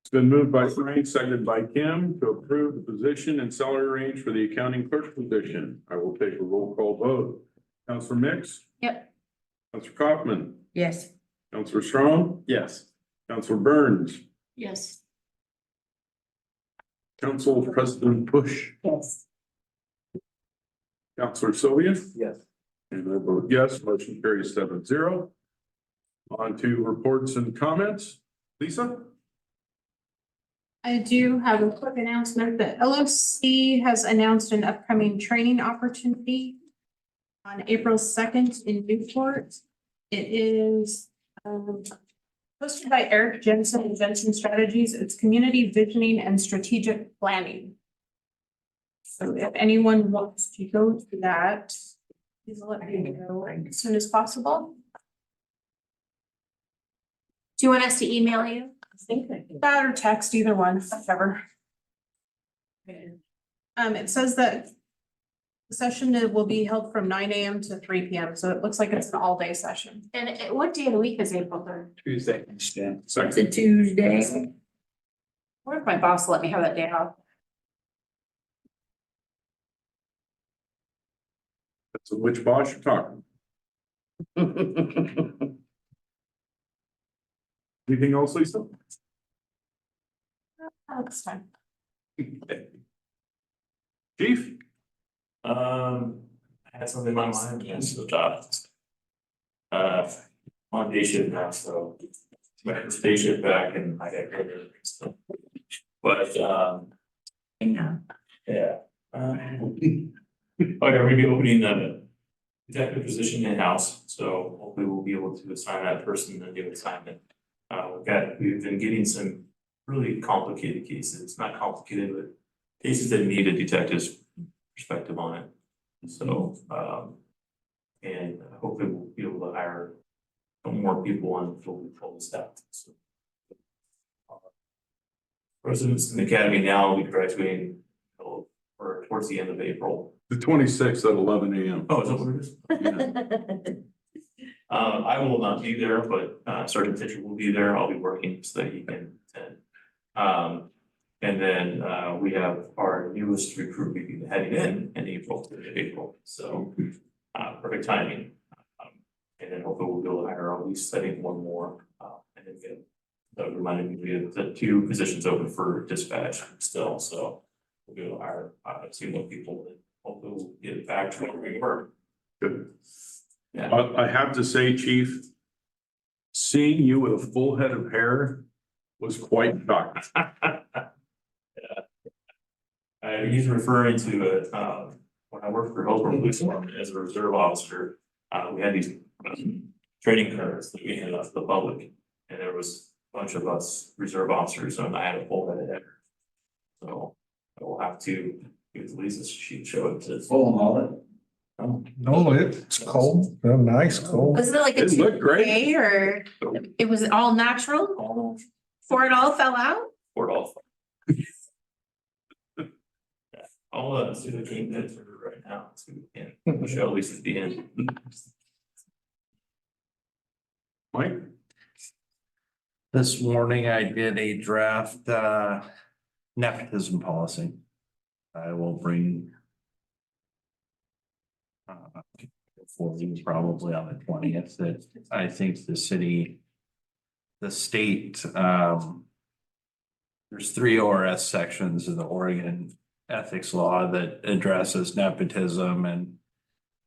It's been moved by Frank, seconded by Kim to approve the position and salary range for the accounting clerk position. I will take a roll call vote. Counselor Mix? Yep. Counselor Kaufman? Yes. Counselor Strong? Yes. Counselor Burns? Yes. Council President Bush? Yes. Counselor Sylvia? Yes. And I vote yes, motion carries 7-0. On to reports and comments. Lisa? I do have a quick announcement that LOC has announced an upcoming training opportunity on April 2nd in Newport. It is hosted by Eric Jensen and Jensen Strategies. It's community visioning and strategic planning. So if anyone wants to go to that, please let me know as soon as possible. Do you want us to email you? I think I can. That or text, either one, whichever. It says that the session will be held from 9 a.m. to 3 p.m. So it looks like it's an all-day session. And what day of the week is April 3rd? Tuesday. It's a Tuesday. What if my boss let me have that day off? That's which boss you're talking. Anything else, Lisa? That's fine. Chief? I had something in my mind, yes, the job. On day shift now, so. It's day shift back and I got good. But, Yeah. yeah. Okay, we're gonna be opening the detective position in-house, so hopefully we'll be able to assign that person a new assignment. We've been getting some really complicated cases, not complicated, but cases that need a detective's perspective on it. So, and hopefully we'll be able to hire some more people on full staff. So, residents in the academy now will be graduating or towards the end of April. The 26th at 11 a.m. Oh, is that what it is? I will not be there, but Sergeant Fisher will be there. I'll be working so that he can attend. And then we have our newest recruit will be heading in April. So perfect timing. And then hopefully we'll be able to hire at least, I think, one more. And then get that reminded me we have the 2 positions open for dispatch still. So we'll be able to hire 2 more people and hopefully we'll get back to where we were. Good. Yeah. I have to say, Chief, seeing you with a full head of hair was quite shocking. He's referring to when I worked for Hillsborough Police Department as a reserve officer, we had these training cards that we handed out to the public. And there was a bunch of us reserve officers and I had a full head of hair. So I will have to give Lisa, she'd show it to. Full mullet. No, it's cold, nice cold. Wasn't it like a It looked great. day or it was all natural All before it all fell out? for it all. Yeah, I'll see the game that for right now, so we can show at least at the end. Mike? This morning I did a draft nepotism policy. I will bring for you probably on the 20th, that I think the state, there's 3 ORS sections of the Oregon ethics law that addresses nepotism, and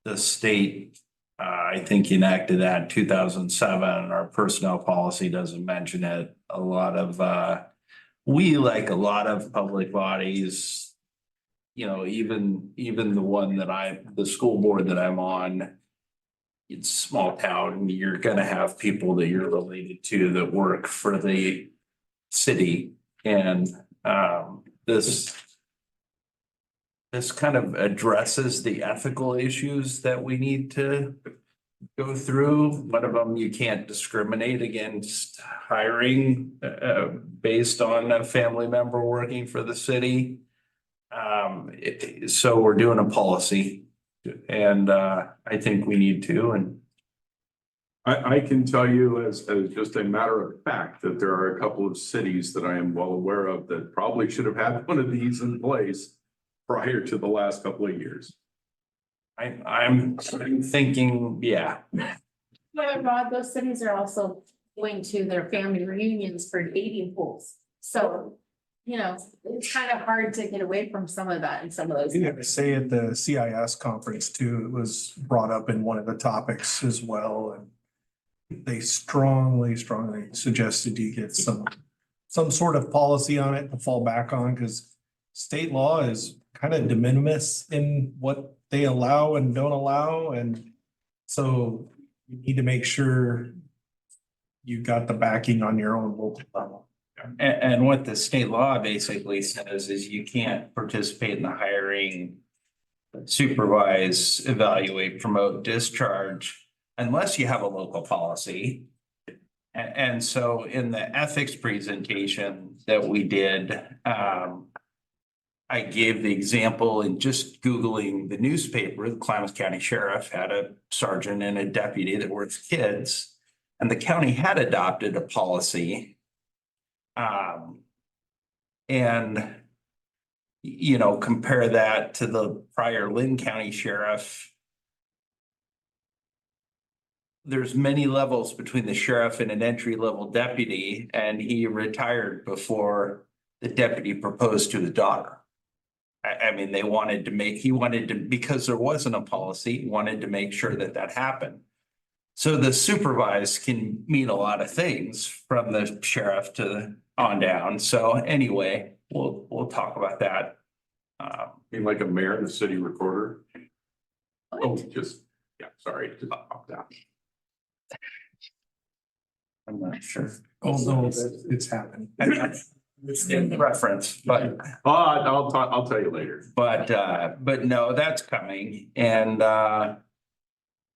the state, I think enacted that in 2007. Our personnel policy doesn't mention it. A lot of, we, like a lot of public bodies, you know, even the one that the school board that I'm on, it's small town, you're gonna have people that you're related to that work for the city. And this kind of addresses the ethical issues that we need to go through. One of them, you can't discriminate against hiring based on a family member working for the city. So we're doing a policy, and I think we need to, and I can tell you as just a matter of fact that there are a couple of cities that I am well aware of that probably should have had one of these in place prior to the last couple of years. I'm thinking, yeah. But Rod, those cities are also going to their family reunions for dating pools. So, you know, it's kind of hard to get away from some of that in some of those. You had to say at the CIS conference too, it was brought up in one of the topics as well, and they strongly suggested you get some sort of policy on it to fall back on, because state law is kind of de minimis in what they allow and don't allow, and so you need to make sure you got the backing on your own local level. And what the state law basically says is you can't participate in the hiring, supervise, evaluate, promote, discharge unless you have a local policy. And so in the ethics presentation that we did, I gave the example in just Googling the newspaper, the Klamath County Sheriff had a sergeant and a deputy that were kids, and the county had adopted a policy. And, you know, compare that to the prior Lynn County Sheriff. There's many levels between the sheriff and an entry-level deputy, and he retired before the deputy proposed to his daughter. I mean, he wanted to, because there wasn't a policy, he wanted to make sure that that happened. So the supervise can mean a lot of things from the sheriff to on down. So anyway, we'll talk about that. Being like a mayor and the city recorder. Oh, just, yeah, sorry, just popped out. I'm not sure. Oh, no, it's happened. It's in reference, but I'll tell you later. but no, that's coming, and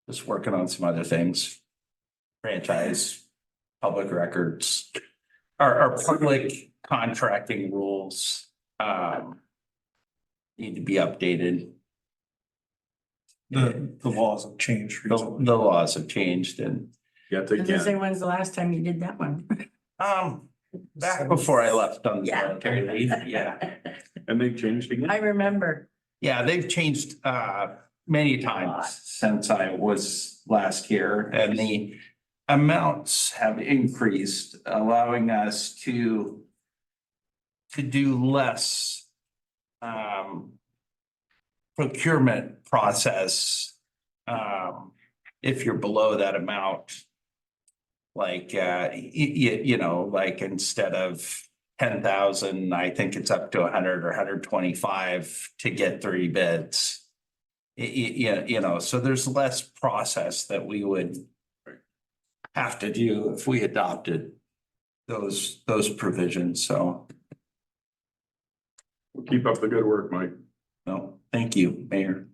just working on some other things. Franchise, public records, our public contracting rules need to be updated. The laws have changed The recently. laws have changed, and Yeah, they Does it say can. when's the last time you did that one? back before I left on the Yeah. military leave, yeah. And they changed again. I remember. Yeah, they've changed many times since I was last here, and the amounts have increased, allowing us to do less procurement process if you're below that amount. Like you know, like instead of 10,000, I think it's up to 100 or 125 to get 3 bids. You know, so there's less process that we would have to do if we adopted those provisions. So, Keep up the good work, Mike. no, thank you, Mayor.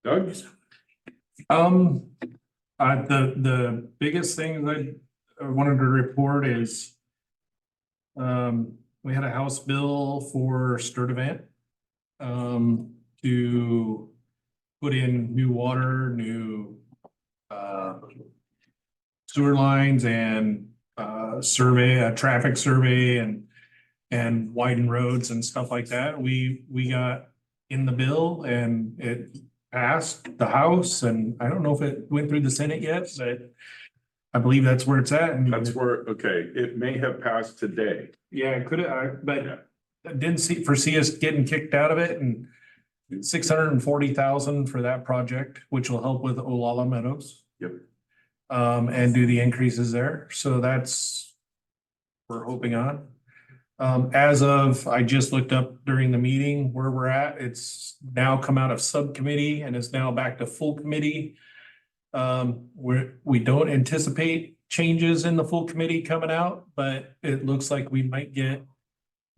Doug? The biggest thing that I wanted to report is we had a House bill for Sturtevant to put in new water, new sewer lines and a traffic survey and widen roads and stuff like that. We got in the bill and it passed the House, and I don't know if it went through the Senate yet, but I believe that's where it's at. And That's where, okay, it may have passed today. yeah, it could have, but I didn't foresee us getting kicked out of it, and 640,000 for that project, which will help with Olala Meadows. Yep. And do the increases there. So that's, we're hoping on. As of, I just looked up during the meeting where we're at. It's now come out of subcommittee and is now back to full committee. We don't anticipate changes in the full committee coming out, but it looks like we might get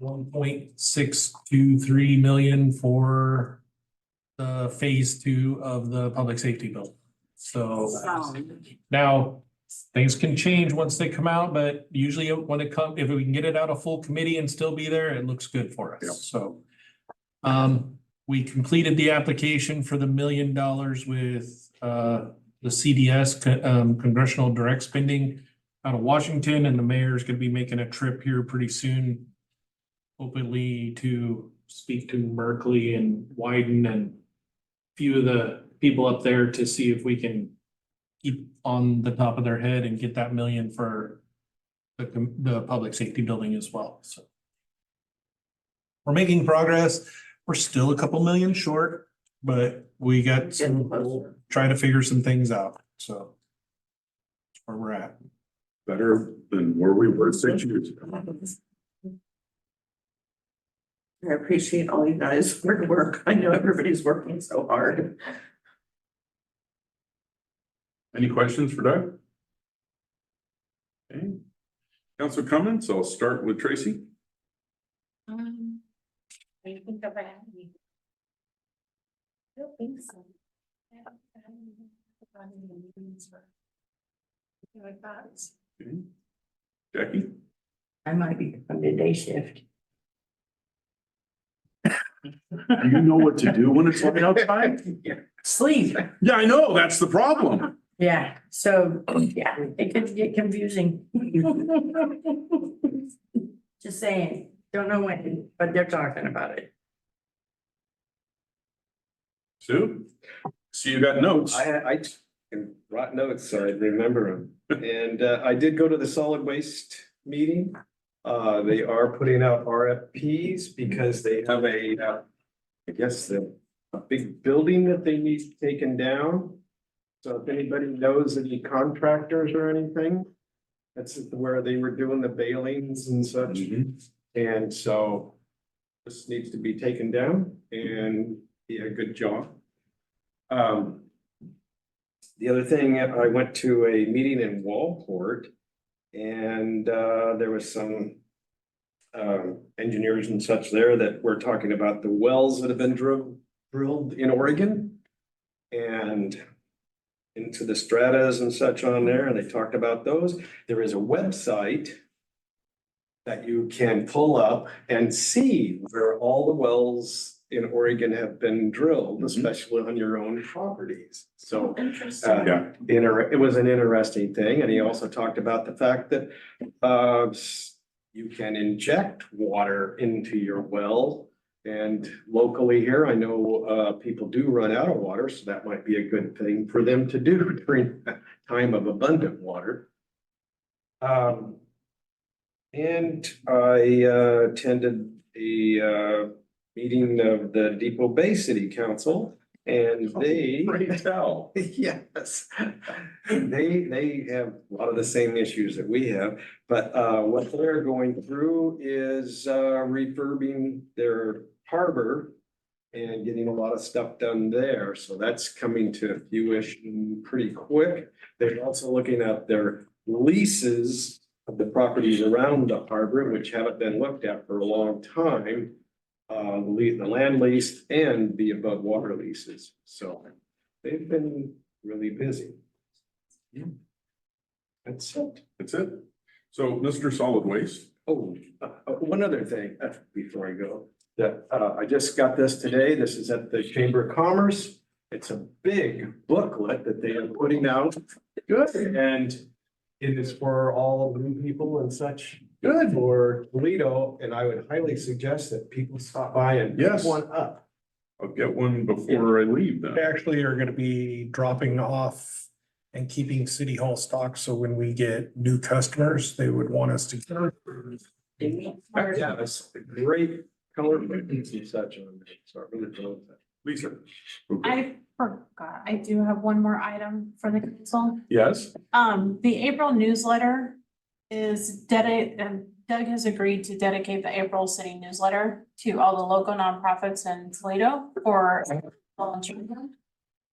1.623 million for the phase 2 of the public safety bill. So now things can change once they come out, but usually when it comes, if we can get it out of full committee and still be there, it looks good for us. Yep. So we completed the application for the $1 million with the CDS, Congressional Direct Spending out of Washington, and the mayor's gonna be making a trip here pretty soon, hopefully to speak to Berkeley and Wyden and a few of the people up there to see if we can keep on the top of their head and get that $1 million for the public safety building as well. So we're making progress. We're still a couple million short, but we got some, we'll try to figure some things out. So that's where we're at. Better than where we were 6 years ago. I appreciate all you guys for your work. I know everybody's working so hard. Any questions for Doug? Okay. Council comments, I'll start with Tracy. I think of any. I don't think so. I haven't gone into meetings for. Like that. Okay. Jackie? I might be on the day shift. Do you know what to do when it's light outside? Sleep. Yeah, I know, that's the problem. Yeah, so, yeah, it could get confusing. Just saying, don't know when, but they're talking about it. Sue? So you got notes. I can write notes, so I remember them. And I did go to the solid waste meeting. They are putting out RFPs because they have I guess a big building that they need taken down. So if anybody knows any contractors or anything, that's where they were doing the bailings and such. And so this needs to be taken down and yeah, good job. The other thing, I went to a meeting in Walport and there was some engineers and such there that were talking about the wells that have been drilled in Oregon and into the stratas and such on there, and they talked about those. There is a website that you can pull up and see where all the wells in Oregon have been drilled, especially on your own properties. So Interesting. Yeah. it was an interesting thing. And he also talked about the fact that you can inject water into your well. And locally here, I know people do run out of water, so that might be a good thing for them to do during a time of abundant water. And I attended a meeting of the Depot Bay City Council, and they tell. yes, they have a lot of the same issues that we have, but what they're going through is refurbing their harbor and getting a lot of stuff done there. So that's coming to fruition pretty quick. They're also looking at their leases of the properties around the harbor, which haven't been looked at for a long time. The land lease and the above water leases. So they've been really busy. That's it. So, Mr. Solid Waste, Oh, one other thing, before I go, that, I just got this today. This is at the Chamber of Commerce. It's a big booklet that they are putting out. Good. And it is for all new people and such. Good. For Toledo, and I would highly suggest that people stop by and pick Yes. one up. I'll get one before I leave then. We actually are gonna be dropping off and keeping City Hall stock, so when we get new customers, they would want us to. Yeah, that's a great color and such on it. So I really love that. Lisa. I forgot, I do have one more item for the council. Yes, The April newsletter is dedicated, and Doug has agreed to dedicate the April city newsletter to all the local nonprofits in Toledo for volunteering.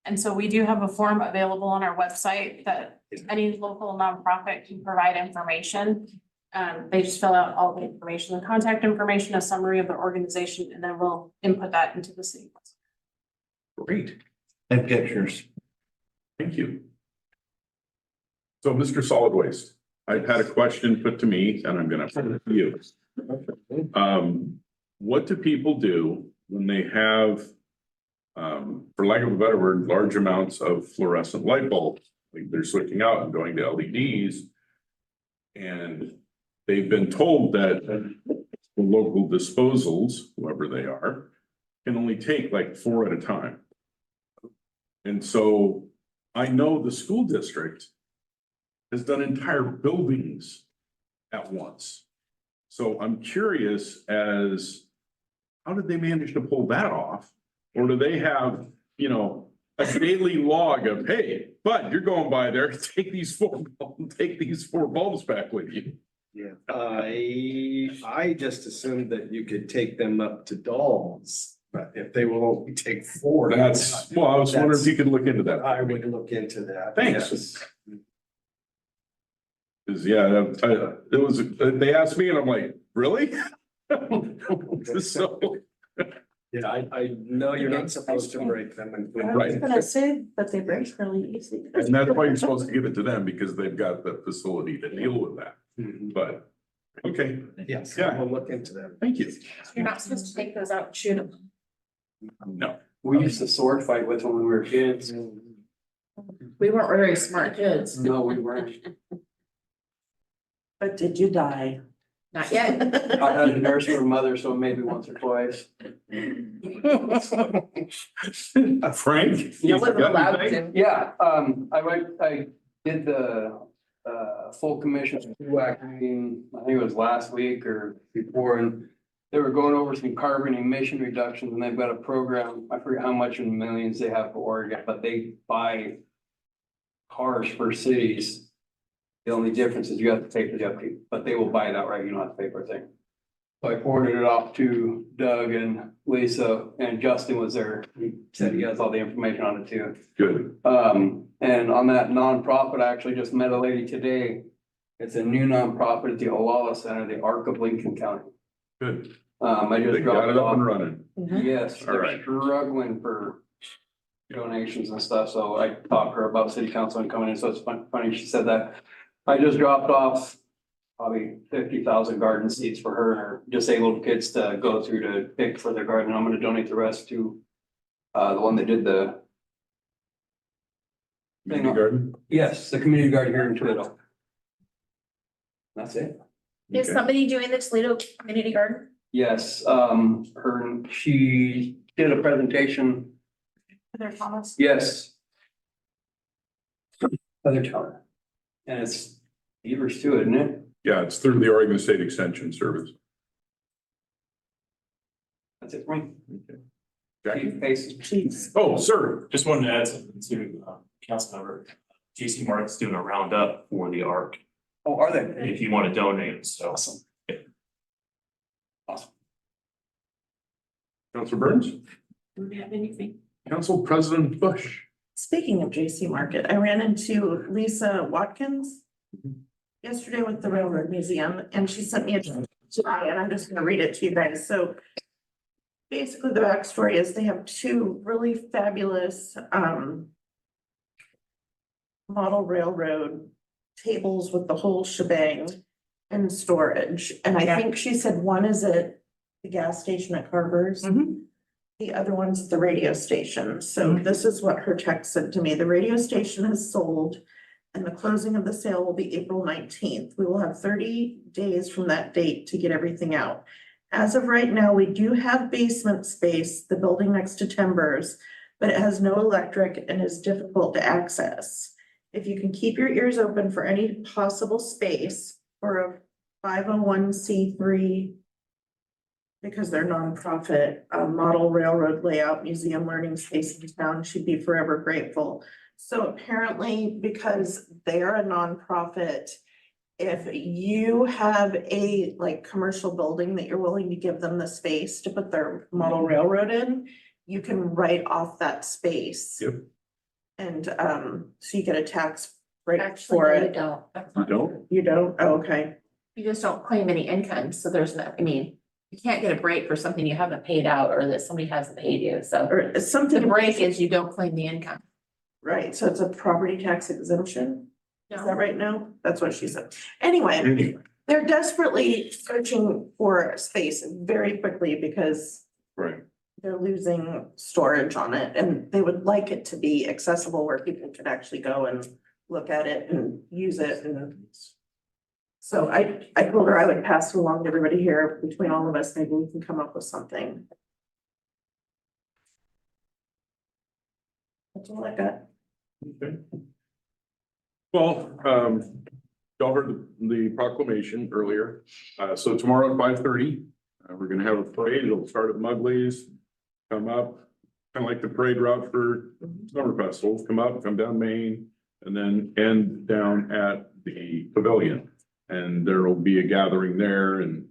And so we do have a form available on our website that any local nonprofit can provide information. They just fill out all the information, the contact information, a summary of the organization, and then we'll input that into the city. great. And pictures. Thank you. So, Mr. Solid Waste, I've had a question put to me and I'm gonna put it to you. What do people do when they have, for lack of a better word, large amounts of fluorescent light bulbs? Like they're switching out and going to LEDs. And they've been told that the local disposals, whoever they are, can only take like 4 at a time. And so I know the school district has done entire buildings at once. So I'm curious as, how did they manage to pull that off? Or do they have, a daily log of, hey, bud, you're going by there, take these 4 bulbs back with you? Yeah, I just assumed that you could take them up to dolls, but if they will only take 4. I was wondering if you could look into that. I would look into that. Thanks. Yes. Cause it was, they asked me and I'm like, really? So, Yeah, I know you're not supposed to break them and. I was gonna say, but they break really easy. and that's why you're supposed to give it to them because they've got the facility to deal with that. Mhm. But, okay, Yes, Yeah. we'll look into that. thank you. You're not supposed to take those out and shoot them. No, We used to sword fight with them when we were kids. We weren't very smart kids. No, we weren't. But did you die? Not yet. I had a nurse for a mother, so maybe once or twice. Frank? You you wasn't got allowed anything? to. Yeah, I did the full commission WAC meeting, I think it was last week or before, and they were going over some carbon emission reductions, and they've got a program, I forget how much in millions they have for Oregon, but they buy cars for cities. The only difference is you have to pay for the upkeep, but they will buy it outright, you don't have to pay for a thing. So I forwarded it off to Doug and Lisa, and Justin was there, he said he has all the information on it too. Good, And on that nonprofit, I actually just met a lady today. It's a new nonprofit at the Olala Center, the Arc of Lincoln County. good. I They just got dropped it up and off. running. Yes, All right. they're struggling for donations and stuff, so I talked to her about city council and coming in, so it's funny she said that. I just dropped off probably 50,000 garden seeds for her and her disabled kids to go through to pick for their garden. I'm gonna donate the rest to the one that did the, Community garden? yes, the community garden here in Toledo. That's it. Is Okay. somebody doing the Toledo Community Garden? Yes, she did a presentation, Heather Thomas. yes. Other town. And it's Beavers too, isn't it? Yeah, it's through the Oregon State Extension Service. That's it for me. Jackie? Keep pace. Oh, sir. Just wanted to add something to Councilmember. JC Mark's doing a roundup for the ARC Oh, are they? if you want to donate, so. Awesome. Awesome. Councilor Burns? Do we have anything? Council President Bush? Speaking of JC Market, I ran into Lisa Watkins yesterday with the Railroad Museum, and she sent me a today, and I'm just gonna read it to you guys. So basically, the backstory is they have 2 really fabulous model railroad tables with the whole shebang and storage. And I Yeah. think she said one is at the gas station at Carver's. Mhm. The other one's at the radio station. So this is what her text said to me. The radio station has sold and the closing of the sale will be April 19th. We will have 30 days from that date to get everything out. As of right now, we do have basement space, the building next to Timbers, but it has no electric and is difficult to access. If you can keep your ears open for any possible space for a 501c3, because they're nonprofit, model railroad layout museum learning space in town, she'd be forever grateful. So apparently, because they're a nonprofit, if you have a like commercial building that you're willing to give them the space to put their model railroad in, you can write off that space. Yep. And so you get a tax break Actually, for no, you it. don't. You don't? You don't? Oh, okay. You just don't claim any income, so there's no, I mean, you can't get a break for something you haven't paid out or that somebody hasn't paid you, so. Or The something, break is you don't claim the income. right, so it's a property tax exemption? Is No. that right now? That's what she said. Anyway, Anyway, they're desperately searching for space very quickly because right. they're losing storage on it and they would like it to be accessible where people could actually go and look at it and use it. And so I told her I would pass it along to everybody here. Between all of us, maybe we can come up with something. That's all I got. Okay. Well, y'all heard the proclamation earlier. So tomorrow at 5:30, we're gonna have a parade. It'll start at Mugley's, come up, kind of like the parade route for summer festivals, come up, come down Main, and then end down at the pavilion. And there will be a gathering there and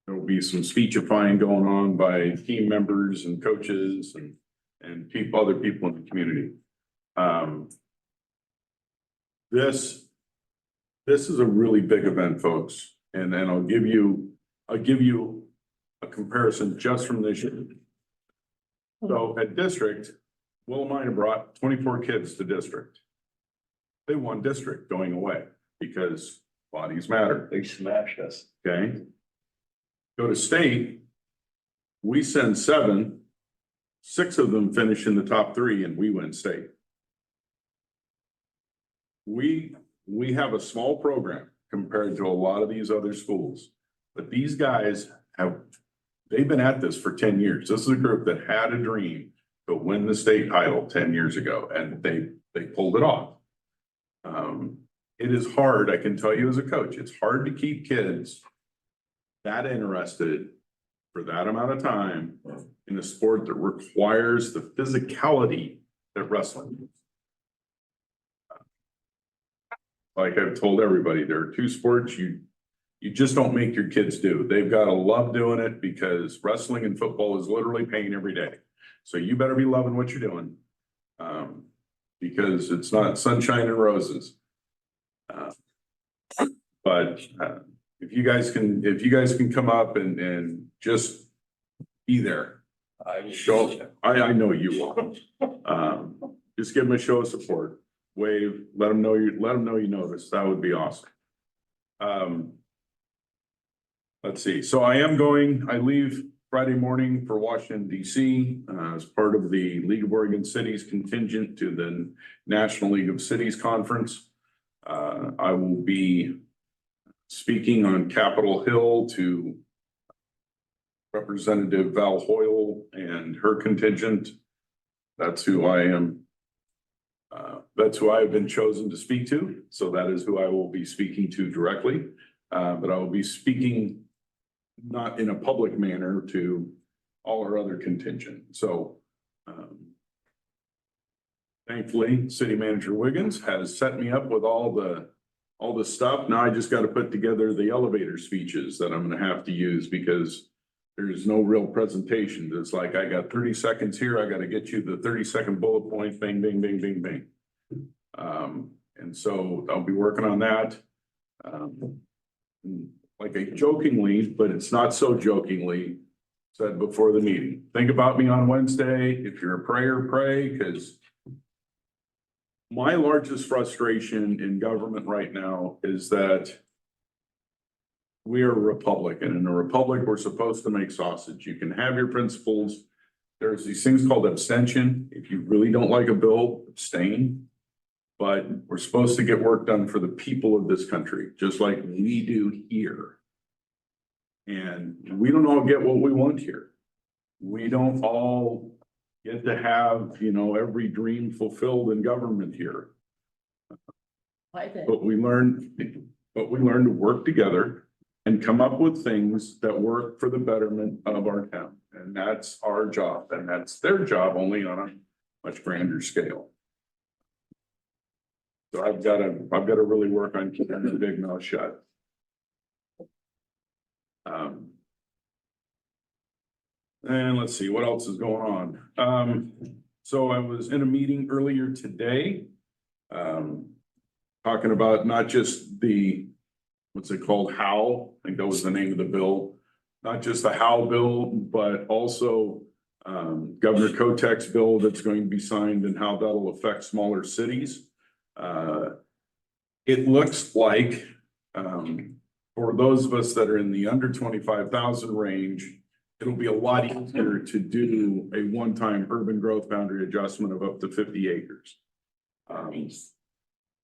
there will be some speechifying going on by team members and coaches and people, other people in the community. This is a really big event, folks, and then I'll give you a comparison just from this year. So at district, Willamina brought 24 kids to district. They won district going away because bodies matter. They smashed us. Okay. Go to state, we send 7, 6 of them finish in the top 3 and we win state. We have a small program compared to a lot of these other schools, but these guys they've been at this for 10 years. This is a group that had a dream to win the state title 10 years ago and they pulled it off. It is hard, I can tell you as a coach, it's hard to keep kids that interested for that amount of time in a sport that requires the physicality that wrestling is. Like I've told everybody, there are 2 sports you just don't make your kids do. They've got to love doing it because wrestling and football is literally pain every day. So you better be loving what you're doing. Because it's not sunshine and roses. But if you guys can come up and just be there. I know you will. Just give them a show of support, wave, let them know you noticed. That would be awesome. Let's see. So I leave Friday morning for Washington DC, as part of the League of Oregon Cities contingent to the National League of Cities Conference. I will be speaking on Capitol Hill to Representative Val Hoyle and her contingent. That's who I am. That's who I have been chosen to speak to. So that is who I will be speaking to directly. But I will be speaking not in a public manner to all our other contingent. So thankfully, City Manager Wiggins has set me up with all the stuff. Now I just got to put together the elevator speeches that I'm going to have to use because there's no real presentation. It's like, I got 30 seconds here. I got to get you the 30-second bullet point, bang, bang, bang, bang, bang. And so I'll be working on that. Like I jokingly, but it's not so jokingly said before the meeting. Think about me on Wednesday. If you're a prayer, pray, because My largest frustration in government right now is that we are a republic, and in a republic, we're supposed to make sausage. You can have your principles. There's these things called abstention. If you really don't like a bill, abstain. But we're supposed to get work done for the people of this country, just like we do here. And we don't all get what we want here. We don't all get to have, every dream fulfilled in government here. But we learn to work together and come up with things that work for the betterment of our town. And that's our job, and that's their job, only on a much grander scale. So I've got to really work on keeping the big mouth shut. And let's see, what else is going on? So I was in a meeting earlier today, talking about not just the, what's it called, How, I think that was the name of the bill. Not just the How bill, but also Governor Kotek's bill that's going to be signed and how that'll affect smaller cities. It looks like, for those of us that are in the under 25,000 range, it'll be a lot easier to do a one-time urban growth boundary adjustment of up to 50 acres.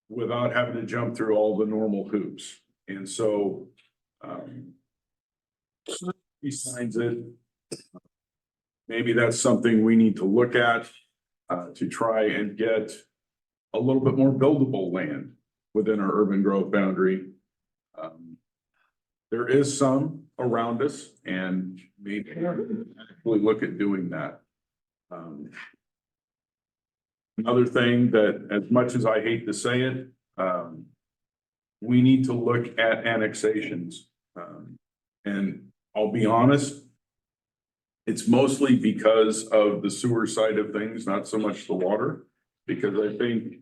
Without having to jump through all the normal hoops. And so, he signs it. Maybe that's something we need to look at, to try and get a little bit more buildable land within our urban growth boundary. There is some around us, and maybe actually look at doing that. Another thing that, as much as I hate to say it, we need to look at annexations. And I'll be honest, it's mostly because of the sewer side of things, not so much the water, because I think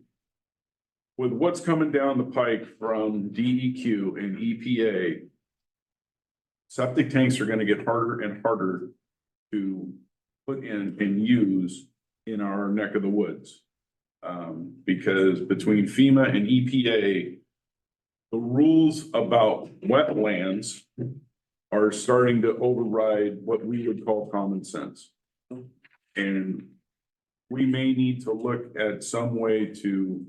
with what's coming down the pike from DEQ and EPA, septic tanks are going to get harder and harder to put in and use in our neck of the woods. Because between FEMA and EPA, the rules about wetlands are starting to override what we would call common sense. And we may need to look at some way to,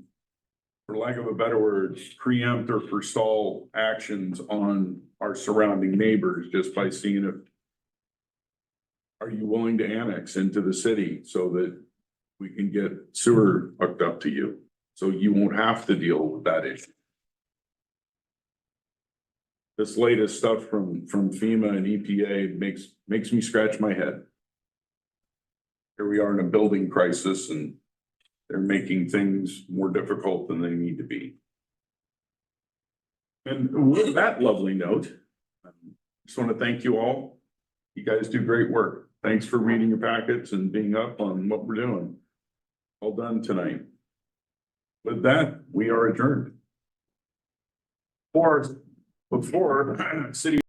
for lack of a better word, preempt or forestall actions on our surrounding neighbors just by seeing if, are you willing to annex into the city so that we can get sewer hooked up to you, so you won't have to deal with that issue. This latest stuff from FEMA and EPA makes me scratch my head. Here we are in a building crisis, and they're making things more difficult than they need to be. And with that lovely note, I just want to thank you all. You guys do great work. Thanks for reading your packets and being up on what we're doing. All done tonight. With that, we are adjourned. Before city